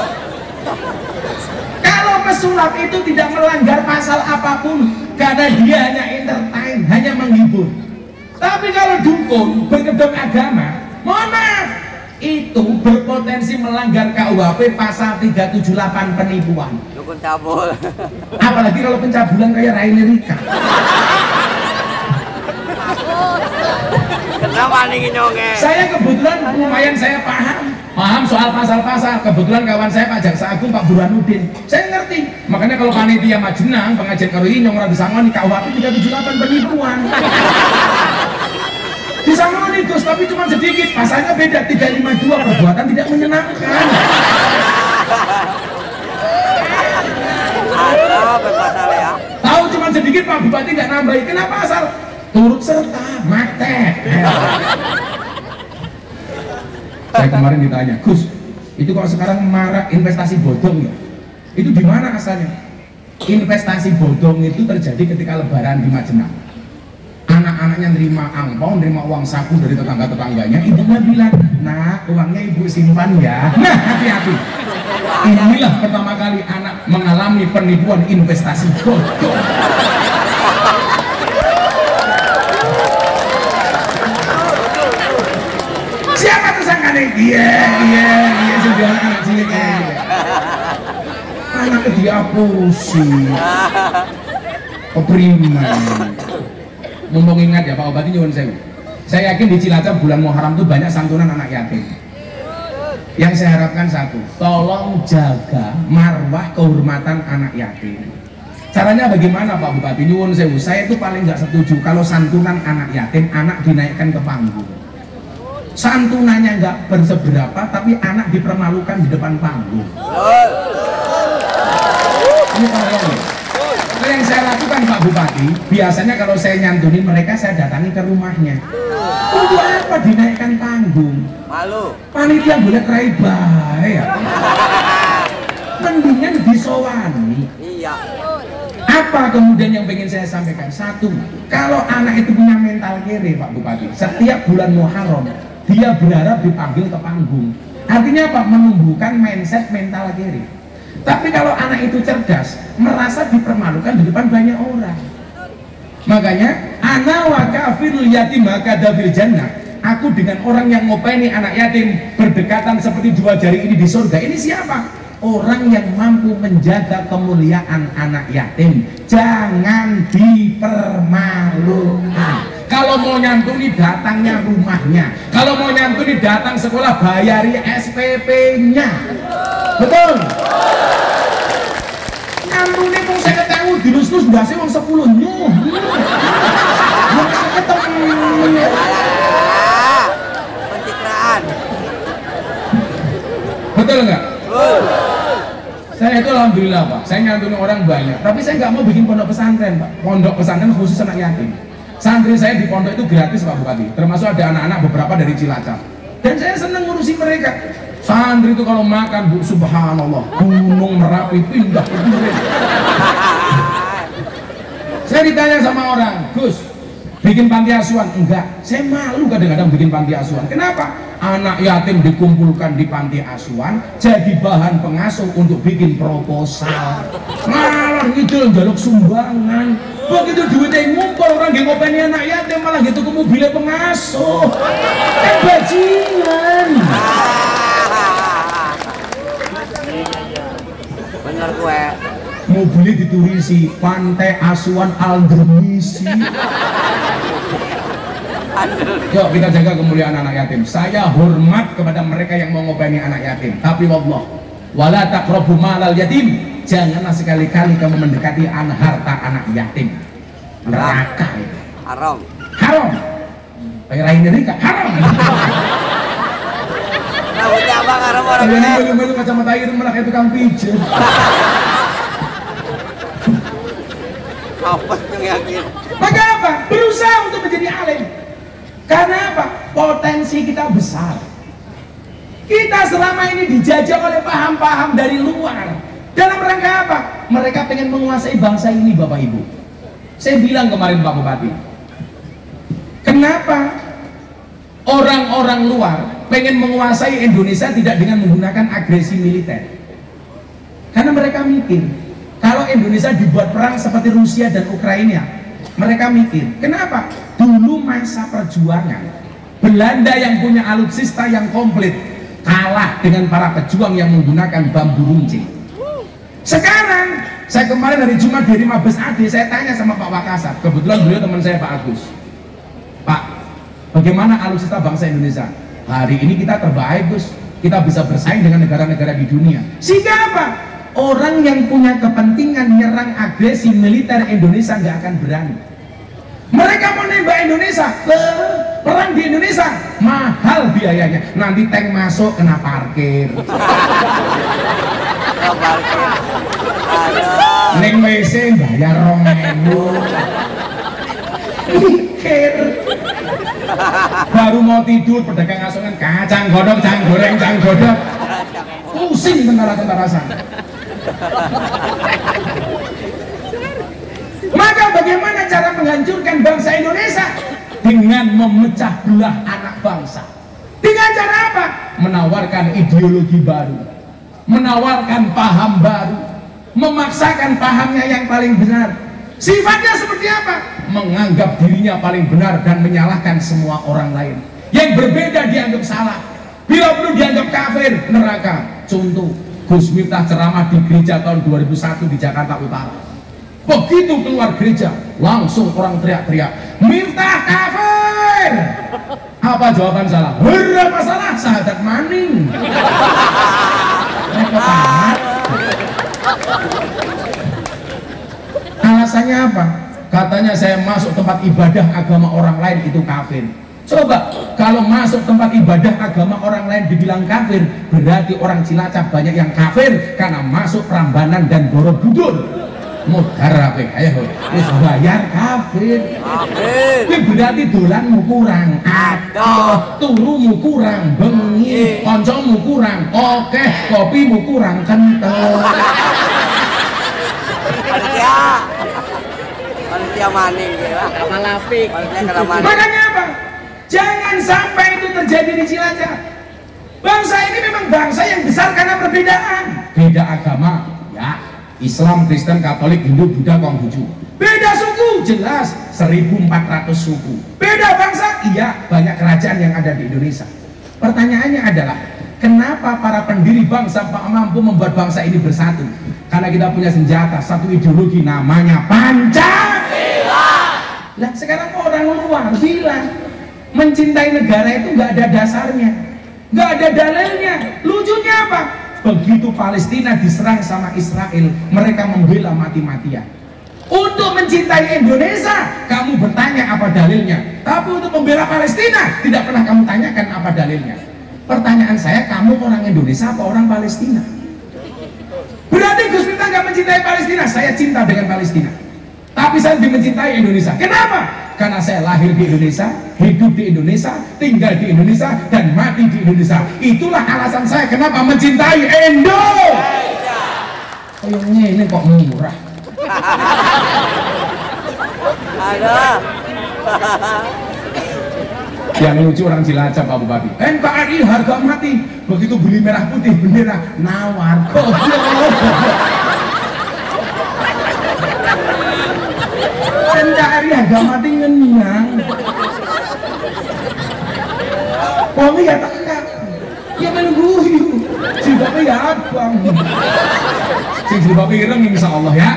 Kalau pesulap itu tidak melanggar pasal apapun, karena dia hanya entertain, hanya menghibur. Tapi kalau dukun berkedok agama, mohon maaf, itu berpotensi melanggar KUHP pasal 378 penipuan. Dukun cabul. Apalagi kalau pencabulan kayak Raine Rika. Kenapa nih nyonge? Saya kebetulan lumayan saya paham soal pasal-pasal. Kebetulan kawan saya Pak Jaksa Agung Pak Burhanuddin, saya ngerti. Makanya kalau panitia Majenang pengajian karo ini nyong disangoni KUHP 378 penipuan. Disangoni Gus, tapi cuma sedikit. Pasalnya beda, 352 perbuatan tidak menyenangkan. Ada berpasal ya. Tahu cuma sedikit Pak Bupati nggak nambahin. Kenapa asal turut serta mate? Saya kemarin ditanya, Gus, itu kalau sekarang marak investasi bodong ya? Itu di mana asalnya? Investasi bodong itu terjadi ketika Lebaran di Majenang. Anak-anaknya nerima angpau, nerima uang saku dari tetangga-tetangganya. Ibunya bilang, nah uangnya ibu simpan ya. Nah hati-hati. Inilah pertama kali anak mengalami penipuan investasi bodong. Siapa tersangkanya? Iya, sudah anak cilik. Anaknya diapusi. Kepriman. Mumpung ingat ya Pak Obati nyuwun sewu. Saya yakin di Cilacap bulan Muharram itu banyak santunan anak yatim. Yang saya harapkan satu, tolong jaga marwah kehormatan anak yatim. Caranya bagaimana Pak Bupati? Nyuwun sewu, saya itu paling nggak setuju kalau santunan anak yatim, anak dinaikkan ke panggung. Santunannya nggak berseberapa, tapi anak dipermalukan di depan panggung. Ini tolong. Yang saya lakukan Pak Bupati, biasanya kalau saya nyantunin mereka, saya datangi ke rumahnya. Untuk apa dinaikkan panggung? Malu. Panitia boleh kerai baik. Mendingan disowani. Iya. Apa kemudian yang pengen saya sampaikan? Satu, kalau anak itu punya mental kere Pak Bupati, setiap bulan Muharram dia berharap dipanggil ke panggung. Artinya apa? Menumbuhkan mindset mental kere. Tapi kalau anak itu cerdas, merasa dipermalukan di depan banyak orang. Makanya, ana wa kafirul yatim hakadafil jannah. Aku dengan orang yang ngopeni anak yatim berdekatan seperti dua jari ini di surga. Ini siapa? Orang yang mampu menjaga kemuliaan anak yatim. Jangan dipermalukan. Kalau mau nyantuni datangnya rumahnya. Kalau mau nyantuni datang sekolah bayari SPP-nya. Betul? Nyantuni pun saya ketemu dilus-lus ndase wong 10 nyuh. Pencitraan. Betul enggak? Saya itu alhamdulillah Pak, saya nyantuni orang banyak. Tapi saya nggak mau bikin pondok pesantren Pak. Pondok pesantren khusus anak yatim. Santri saya di pondok itu gratis Pak Bupati, termasuk ada anak-anak beberapa dari Cilacap. Dan saya senang ngurusi mereka. Santri itu kalau makan Bu, subhanallah, gunung Merapi pindah ke duren. Saya ditanya sama orang, Gus, bikin panti asuhan? Enggak, saya malu kadang-kadang bikin panti asuhan. Kenapa? Anak yatim dikumpulkan di panti asuhan jadi bahan pengasuh untuk bikin proposal. Malah gitu jaluk sumbangan. Begitu duitnya ngumpul orang yang ngopeni anak yatim malah gitu ke mobilnya pengasuh. Kan bajingan. Bener gue. Mobilnya diturisi pantai asuhan Aldremisi. Yuk kita jaga kemuliaan anak yatim. Saya hormat kepada mereka yang mau ngopeni anak yatim. Tapi wallah, wala taqrabu malal yatim. Janganlah sekali-kali kamu mendekati harta anak yatim. Neraka itu. Haram. Haram. Kayak lain dari haram. Rambutnya abang karena orang Kalian gue. melu-melu kacamata itu malah kayak tukang pijat. Apa yang yakin? Maka apa? Berusaha untuk menjadi alim. Karena apa? Potensi kita besar. Kita selama ini dijajah oleh paham-paham dari luar. Dalam rangka apa? Mereka pengen menguasai bangsa ini, Bapak Ibu. Saya bilang kemarin Pak Bupati, kenapa orang-orang luar pengen menguasai Indonesia tidak dengan menggunakan agresi militer? Karena mereka mikir, kalau Indonesia dibuat perang seperti Rusia dan Ukraina, mereka mikir, kenapa? Dulu masa perjuangan, Belanda yang punya alutsista yang komplit kalah dengan para pejuang yang menggunakan bambu runcing. Sekarang, saya kemarin hari Jumat di Mabes AD, saya tanya sama Pak Wakasat, kebetulan beliau teman saya Pak Agus. Pak, bagaimana alutsista bangsa Indonesia? Hari ini kita terbaik, Gus. Kita bisa bersaing dengan negara-negara di dunia. Sehingga apa? Orang yang punya kepentingan nyerang agresi militer Indonesia nggak akan berani. Mereka mau nembak Indonesia, perang di Indonesia mahal biayanya. Nanti tank masuk kena parkir. Neng WC bayar 2.000. Mikir. Baru mau tidur pedagang asongan kacang godok, cang goreng, cang godok. Pusing tentara-tentara sana. Maka bagaimana cara menghancurkan bangsa Indonesia? Dengan memecah belah anak bangsa. Dengan cara apa? Menawarkan ideologi baru, menawarkan paham baru, memaksakan pahamnya yang paling benar. Sifatnya seperti apa? Menganggap dirinya paling benar dan menyalahkan semua orang lain. Yang berbeda dianggap salah. Bila perlu dianggap kafir, neraka. Contoh, Gus Miftah ceramah di gereja tahun 2001 di Jakarta Utara. Begitu keluar gereja, langsung orang teriak-teriak, Miftah kafir. Apa jawaban salah? Berapa salah? Sahadat maning. Repot amat. Alasannya apa? Katanya saya masuk tempat ibadah agama orang lain itu kafir. Coba kalau masuk tempat ibadah agama orang lain dibilang kafir, berarti orang Cilacap banyak yang kafir karena masuk Prambanan dan Borobudur. Mudhar apa? Ayo, wis bayar kafir. Kafir. Berarti dolanmu kurang, adoh, turumu kurang, bengi, koncomu kurang, oke, kopimu kurang kental. Panitia maning ya. Malapik. Makanya apa? Jangan sampai itu terjadi di Cilacap. Bangsa ini memang bangsa yang besar karena perbedaan. Beda agama, ya. Islam, Kristen, Katolik, Hindu, Buddha, Konghucu. Beda suku, jelas 1.400 suku. Beda bangsa, iya, banyak kerajaan yang ada di Indonesia. Pertanyaannya adalah, kenapa para pendiri bangsa mampu membuat bangsa ini bersatu? Karena kita punya senjata, satu ideologi namanya Pancasila. Nah, sekarang orang luar bilang mencintai negara itu nggak ada dasarnya, nggak ada dalilnya. Lucunya apa? Begitu Palestina diserang sama Israel, mereka membela mati-matian. Untuk mencintai Indonesia, kamu bertanya apa dalilnya. Tapi untuk membela Palestina, tidak pernah kamu tanyakan apa dalilnya. Pertanyaan saya, kamu orang Indonesia apa orang Palestina? Berarti Gus Miftah nggak mencintai Palestina. Saya cinta dengan Palestina, tapi saya lebih mencintai Indonesia. Kenapa? Karena saya lahir di Indonesia, hidup di Indonesia, tinggal di Indonesia, dan mati di Indonesia. Itulah alasan saya kenapa mencintai Indonesia. Kayaknya ini kok murah. Ada. Yang lucu orang Cilacap Pak Bupati. NKRI harga mati. Begitu beli merah putih bendera nawar. NKRI harga mati ngenyang. Wongi ya tekak. Ya menunggu. Jilbabnya ya abang. Si jilbabnya ireng insya Allah ya.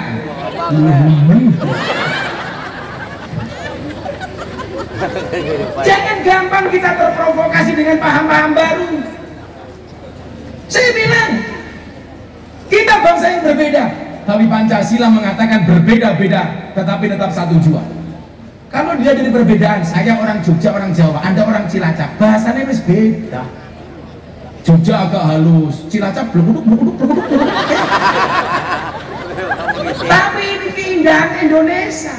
Jangan gampang kita terprovokasi dengan paham-paham baru. Saya bilang kita bangsa yang berbeda, tapi Pancasila mengatakan berbeda-beda tetapi tetap satu jua. Kalau dia dari perbedaan, saya orang Jogja, orang Jawa, Anda orang Cilacap, bahasanya wis beda. Jogja agak halus, Cilacap bluduk. Tapi ini keindahan Indonesia.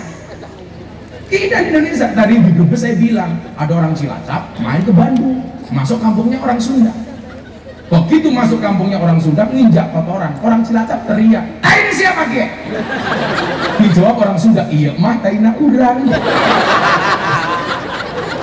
Keindahan Indonesia. Tadi di Brebes saya bilang, ada orang Cilacap main ke Bandung, masuk kampungnya orang Sunda. Begitu masuk kampungnya orang Sunda, nginjak kotoran. Orang Cilacap teriak, "Ah, ini siapa Ki?" Dijawab orang Sunda, "Iya mah taina urang."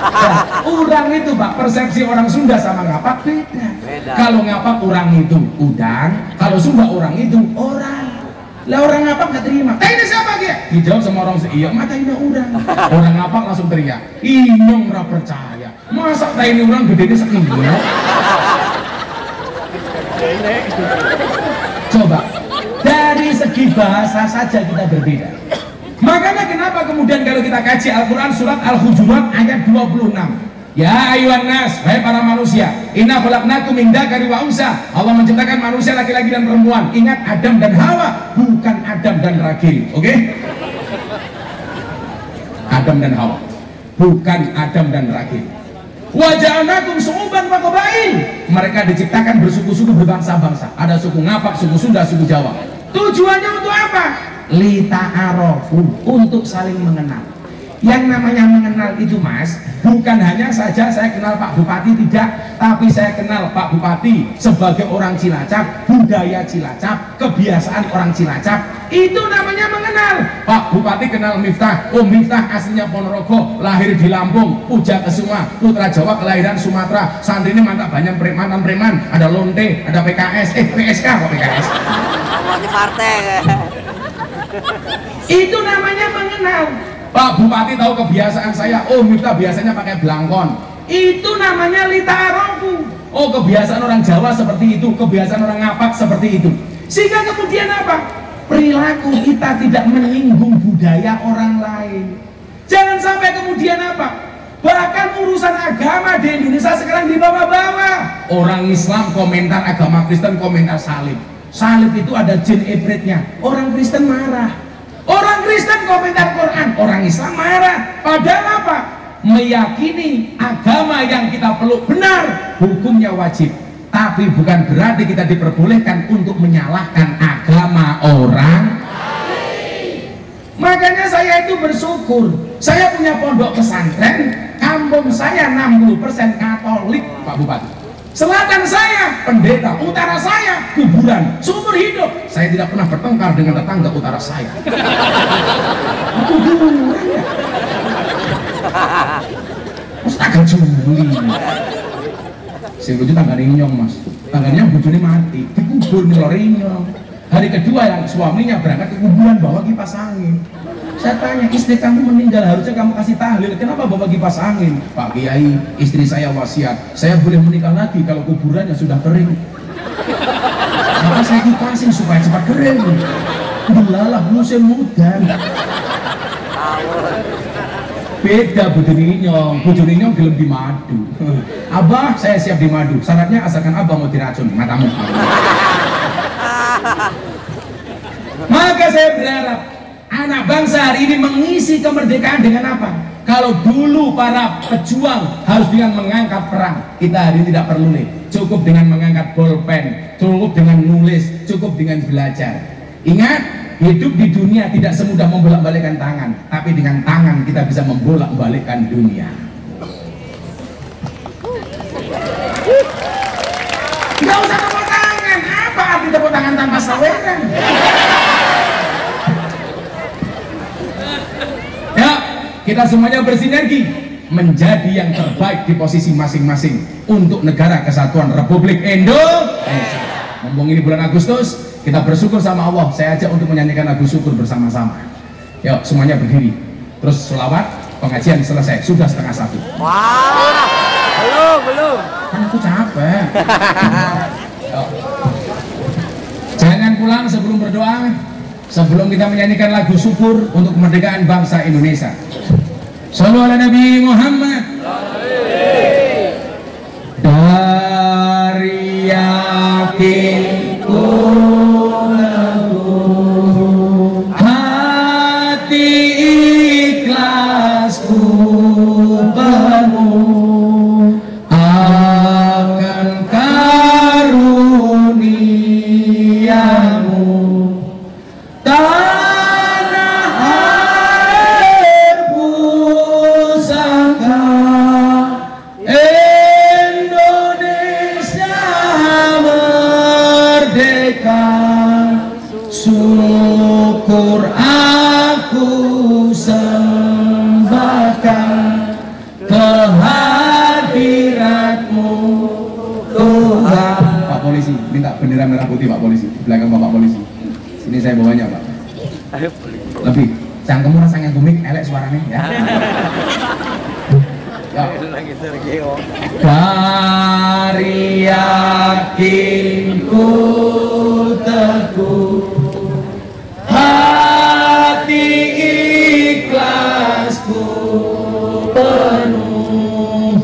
Nah, urang itu Pak, persepsi orang Sunda sama ngapak beda. Kalau ngapak orang itu udang, kalau Sunda orang itu orang. Lah orang ngapak nggak terima. Ini siapa Ki? Dijawab sama orang Sunda, "Iya mah taina urang." Orang ngapak langsung teriak, "Inyong ora percaya. Masa taina urang gede segini?" Coba, dari segi bahasa saja kita berbeda. Makanya kenapa kemudian kalau kita kaji Al-Quran surat Al-Hujurat ayat 26, ya ayuhan nas, hai para manusia, inna khalaqnakum min dzakari wa unsa. Allah menciptakan manusia laki-laki dan perempuan. Ingat Adam dan Hawa, bukan Adam dan Ragil. Oke? Adam dan Hawa, bukan Adam dan Ragil. Wa ja'alnakum syu'uban wa qabail. Mereka diciptakan bersuku-suku, berbangsa-bangsa. Ada suku Ngapak, suku Sunda, suku Jawa. Tujuannya untuk apa? Lita'arofu, untuk saling mengenal. Yang namanya mengenal itu Mas, bukan hanya saja saya kenal Pak Bupati, tidak, tapi saya kenal Pak Bupati sebagai orang Cilacap, budaya Cilacap, kebiasaan orang Cilacap, itu namanya mengenal. Pak Bupati kenal Miftah, oh Miftah aslinya Ponorogo, lahir di Lampung, Puja Kesuma, putra Jawa kelahiran Sumatera, santri ini mantap, banyak preman, ada Lonte, ada PKS, PSK kok PKS. Itu namanya mengenal. Pak Bupati tahu kebiasaan saya, oh Miftah biasanya pakai belangkon, itu namanya lita'arofu. Oh kebiasaan orang Jawa seperti itu, kebiasaan orang Ngapak seperti itu. Sehingga kemudian apa? Perilaku kita tidak menyinggung budaya orang lain. Jangan sampai kemudian apa? Bahkan urusan agama di Indonesia sekarang dibawa-bawa. Orang Islam komentar agama Kristen komentar salib. Salib itu ada jin ibritnya. Orang Kristen marah. Orang Kristen komentar Quran, orang Islam marah. Padahal apa? Meyakini agama yang kita peluk benar, hukumnya wajib. Tapi bukan berarti kita diperbolehkan untuk menyalahkan agama orang. Makanya saya itu bersyukur. Saya punya pondok pesantren, kampung saya 60% Katolik, Pak Bupati. Selatan saya pendeta, utara saya kuburan, sumber hidup. Saya tidak pernah bertengkar dengan tetangga utara saya. Astaga juli. Sing lucu tanggane Inyong Mas. Tangganya bojone mati, dikubur ning Inyong. Hari kedua yang suaminya berangkat ke kuburan bawa kipas angin. Saya tanya, istri kamu meninggal harusnya kamu kasih tahlil, kenapa bawa kipas angin? Pak Kiai, istri saya wasiat, saya boleh menikah lagi kalau kuburannya sudah kering. Maka saya kipasin supaya cepat kering. Belalah musim muda. Beda bojone Inyong gelem di madu. Abah, saya siap di madu. Syaratnya asalkan Abah mau diracun matamu. Maka saya berharap anak bangsa hari ini mengisi kemerdekaan dengan apa? Kalau dulu para pejuang harus dengan mengangkat perang, kita hari ini tidak perlu nih. Cukup dengan mengangkat bolpen, cukup dengan nulis, cukup dengan belajar. Ingat, hidup di dunia tidak semudah membolak-balikkan tangan, tapi dengan tangan kita bisa membolak-balikkan dunia. Tidak usah tepuk tangan. Apa arti tepuk tangan tanpa saweran? Ya, kita semuanya bersinergi menjadi yang terbaik di posisi masing-masing untuk negara kesatuan Republik Indonesia. Mumpung ini bulan Agustus, kita bersyukur sama Allah. Saya ajak untuk menyanyikan lagu syukur bersama-sama. Yuk, semuanya berdiri. Terus selawat, pengajian selesai. Sudah 1:30. Wah, belum. Kan aku capek. Yuk. Jangan pulang sebelum berdoa. Sebelum kita menyanyikan lagu syukur untuk kemerdekaan bangsa Indonesia. Shallu ala Nabi Muhammad. Dari yakinku hati ikhlasku penuh akan Syukur aku sembahkan kehadiratmu Tuhan. Pak polisi, minta bendera merah putih Pak polisi, di belakang Bapak polisi. Sini saya bawanya Pak. Lebih, cangkemmu rasanya gumik, elek suaranya ya. Dari yakinku teguh, hati ikhlasku penuh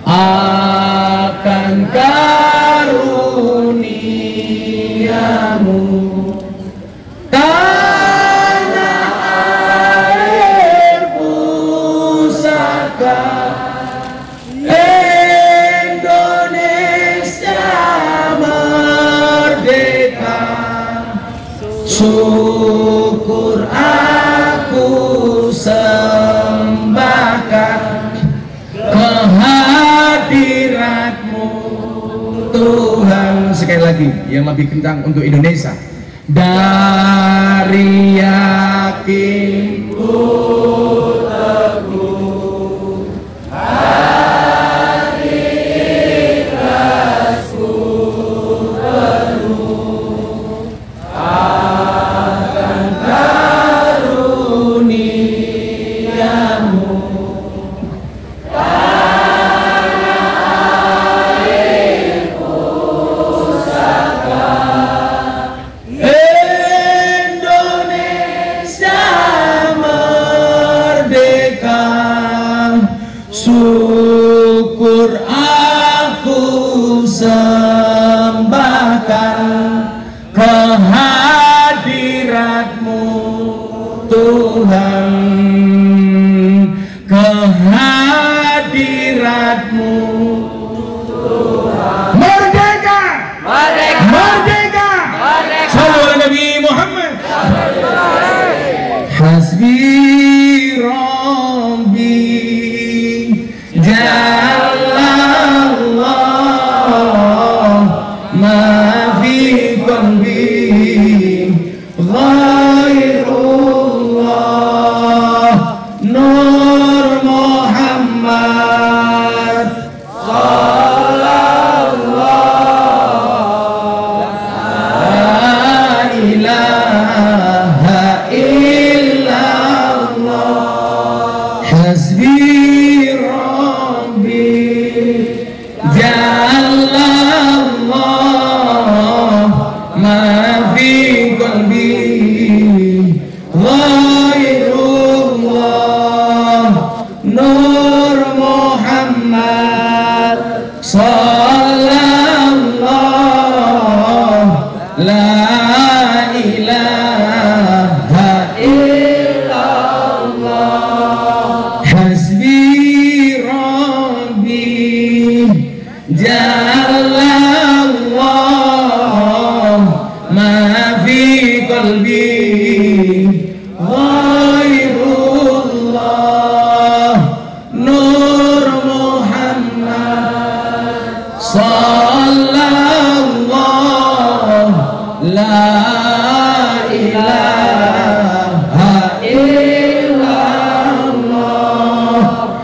akan karuniamu. Tanah air pusaka Indonesia merdeka, syukur aku sembahkan kehadiratmu Tuhan. Sekali lagi yang lebih kencang untuk Indonesia. Dari yakinku teguh, hati ikhlasku penuh akan karuniamu. Tanah air pusaka Indonesia merdeka, syukur aku sembahkan kehadiratmu Tuhan, kehadiratmu Tuhan. Merdeka, merdeka, merdeka, merdeka. Sallallahu Nabi Muhammad. Hasbi Rabbi Jalallah ma fi qalbi ghairullah Nur Muhammad sallallahu la ilaha illallah. Hasbi Rabbi Jalallah ma fi qalbi ghairullah Nur Muhammad sallallahu la ilaha illallah. Hasbi Rabbi Jalallah ma fi qalbi ghairullah Nur Muhammad sallallahu la ilaha illallah.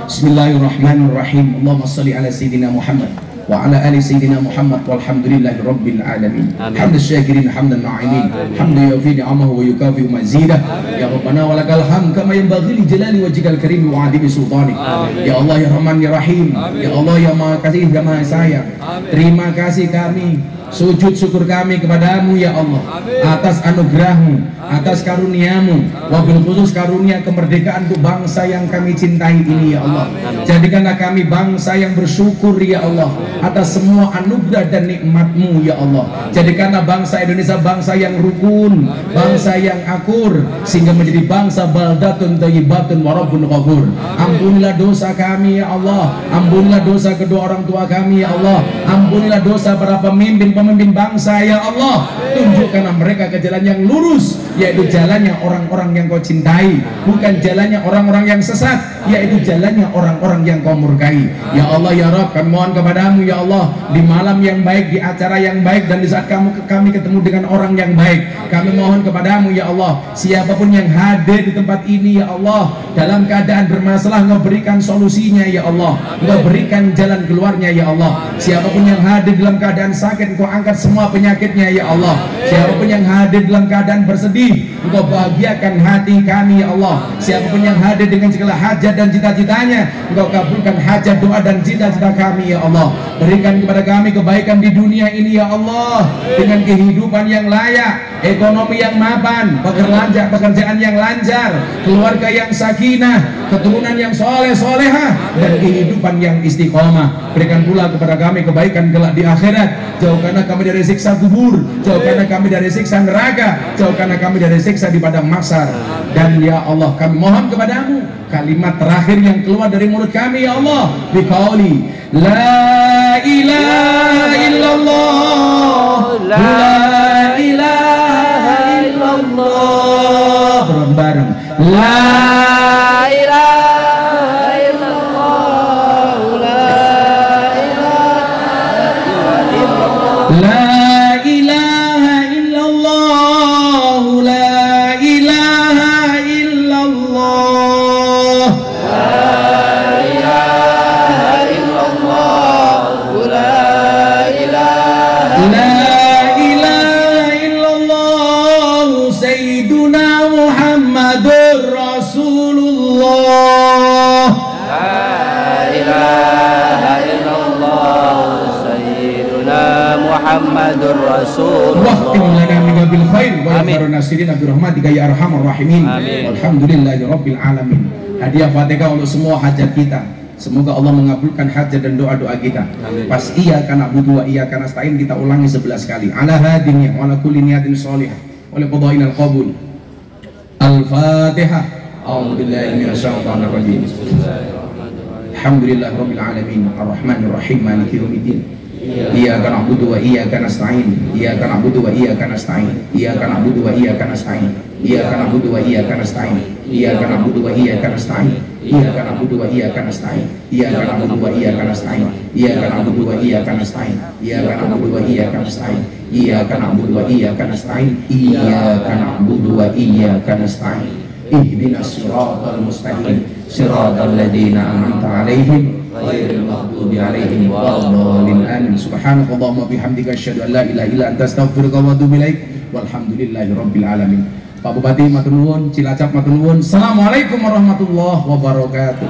Bismillahirrahmanirrahim. Allahumma salli ala Sayyidina Muhammad wa ala ali Sayyidina Muhammad walhamdulillahi rabbil alamin. Hamdan syakirin hamdan na'imin, hamdan yufi ni'amahu wa yukafi mazidah. Ya Rabbana walakal hamd kama yanbaghi li jalali wajhikal karim wa 'azimi sultanik. Ya Allah ya Rahman ya Rahim, ya Allah ya Maha Kasih ya Maha Sayang. Terima kasih kami, sujud syukur kami kepadamu ya Allah atas anugerahmu, atas karuniamu, wabil khusus karunia kemerdekaan untuk bangsa yang kami cintai ini ya Allah. Jadikanlah kami bangsa yang bersyukur ya Allah atas semua anugerah dan nikmatmu ya Allah. Jadikanlah bangsa Indonesia bangsa yang rukun, bangsa yang akur, sehingga menjadi bangsa baldatun thayyibatun wa rabbun ghafur. Ampunilah dosa kami ya Allah, ampunilah dosa kedua orang tua kami ya Allah, ampunilah dosa para pemimpin pemimpin bangsa ya Allah. Tunjukkanlah mereka ke jalan yang lurus, yaitu jalannya orang-orang yang kau cintai, bukan jalannya orang-orang yang sesat, yaitu jalannya orang-orang yang kau murkai. Ya Allah ya Rabb, kami mohon kepadamu ya Allah, di malam yang baik, di acara yang baik, dan di saat kami ketemu dengan orang yang baik, kami mohon kepadamu ya Allah, siapapun yang hadir di tempat ini ya Allah, dalam keadaan bermasalah, Engkau berikan solusinya ya Allah, Engkau berikan jalan keluarnya ya Allah. Siapapun yang hadir dalam keadaan sakit, Engkau angkat semua penyakitnya ya Allah. Siapapun yang hadir dalam keadaan bersedih, Engkau bahagiakan hati kami ya Allah. Siapapun yang hadir dengan segala hajat dan cita-citanya, Engkau kabulkan hajat, doa dan cita-cita kami ya Allah. Berikan kepada kami kebaikan di dunia ini ya Allah, dengan kehidupan yang layak, ekonomi yang mapan, pekerjaan yang lancar, keluarga yang sakinah, keturunan yang soleh-solehah, dan kehidupan yang istiqomah. Berikan pula kepada kami kebaikan kelak di akhirat. Jauhkanlah kami dari siksa kubur, jauhkanlah kami dari siksa neraka, jauhkanlah kami dari siksa di padang mahsyar. Dan ya Allah, kami mohon kepadamu kalimat terakhir yang keluar dari mulut kami ya Allah, biqauli la ilaha illallah, la ilaha illallah, bareng-bareng la ilaha illallah, la ilaha illallah, la ilaha illallah, la ilaha illallah, la ilaha illallah, sayyiduna Muhammadur Rasulullah, La ilaha illallah sayyiduna Muhammadur Rasulullah. waqtim lana min bil khair wa khairu nasirin bi rahmatika ya arhamar rahimin. Walhamdulillahi rabbil alamin. Hadiah Fatihah untuk semua hajat kita. Semoga Allah mengabulkan hajat dan doa-doa kita. Pas iyyaka na'budu wa iyyaka nasta'in kita ulangi 11 kali. Ala hadin wa ala kulli niyatin shalihah wa li qada'inal qabul. Al-Fatihah. A'udzu billahi minasyaitonir rajim. Alhamdulillahi rabbil alamin. Arrahmanir rahim. Maliki yaumiddin. Iyyaka na'budu wa iyyaka nasta'in. Iyyaka na'budu wa iyyaka nasta'in. Iyyaka na'budu wa iyyaka nasta'in. Iyyaka na'budu wa iyyaka nasta'in. Iyyaka na'budu wa iyyaka nasta'in. Iyyaka na'budu wa iyyaka nasta'in. Iyyaka na'budu wa iyyaka nasta'in. Iyyaka na'budu wa iyyaka nasta'in. Iyyaka na'budu wa iyyaka nasta'in. Iyyaka na'budu wa iyyaka nasta'in. Iyyaka na'budu wa iyyaka nasta'in. Ihdinas siratal mustaqim. Siratal ladzina an'amta 'alaihim ghairil maghdubi 'alaihim waladdallin. Amin. Subhanakallahumma bihamdika asyhadu an la ilaha illa anta astaghfiruka wa atubu ilaik. Walhamdulillahi rabbil alamin. Pak Bupati matur nuwun, Cilacap matur nuwun. Assalamualaikum warahmatullahi wabarakatuh.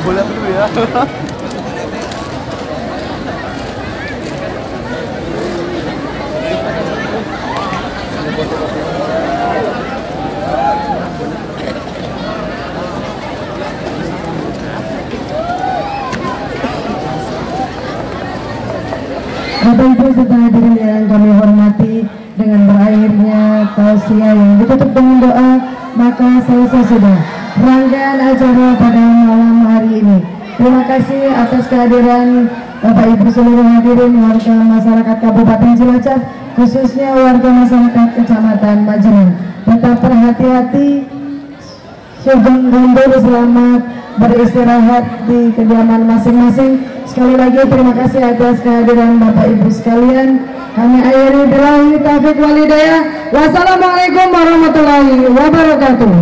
Boleh dulu ya. Bapak Ibu serta hadirin yang kami hormati, dengan berakhirnya tausiah yang ditutup dengan doa, maka selesai sudah rangkaian acara pada malam hari ini. Terima kasih atas kehadiran Bapak Ibu seluruh hadirin warga masyarakat Kabupaten Cilacap, khususnya warga masyarakat Kecamatan Majene. Tetap berhati-hati, sugeng mundur, selamat beristirahat di kediaman masing-masing. Sekali lagi terima kasih atas kehadiran Bapak Ibu sekalian. Kami akhiri billahi taufiq wal hidayah. Wassalamualaikum warahmatullahi wabarakatuh.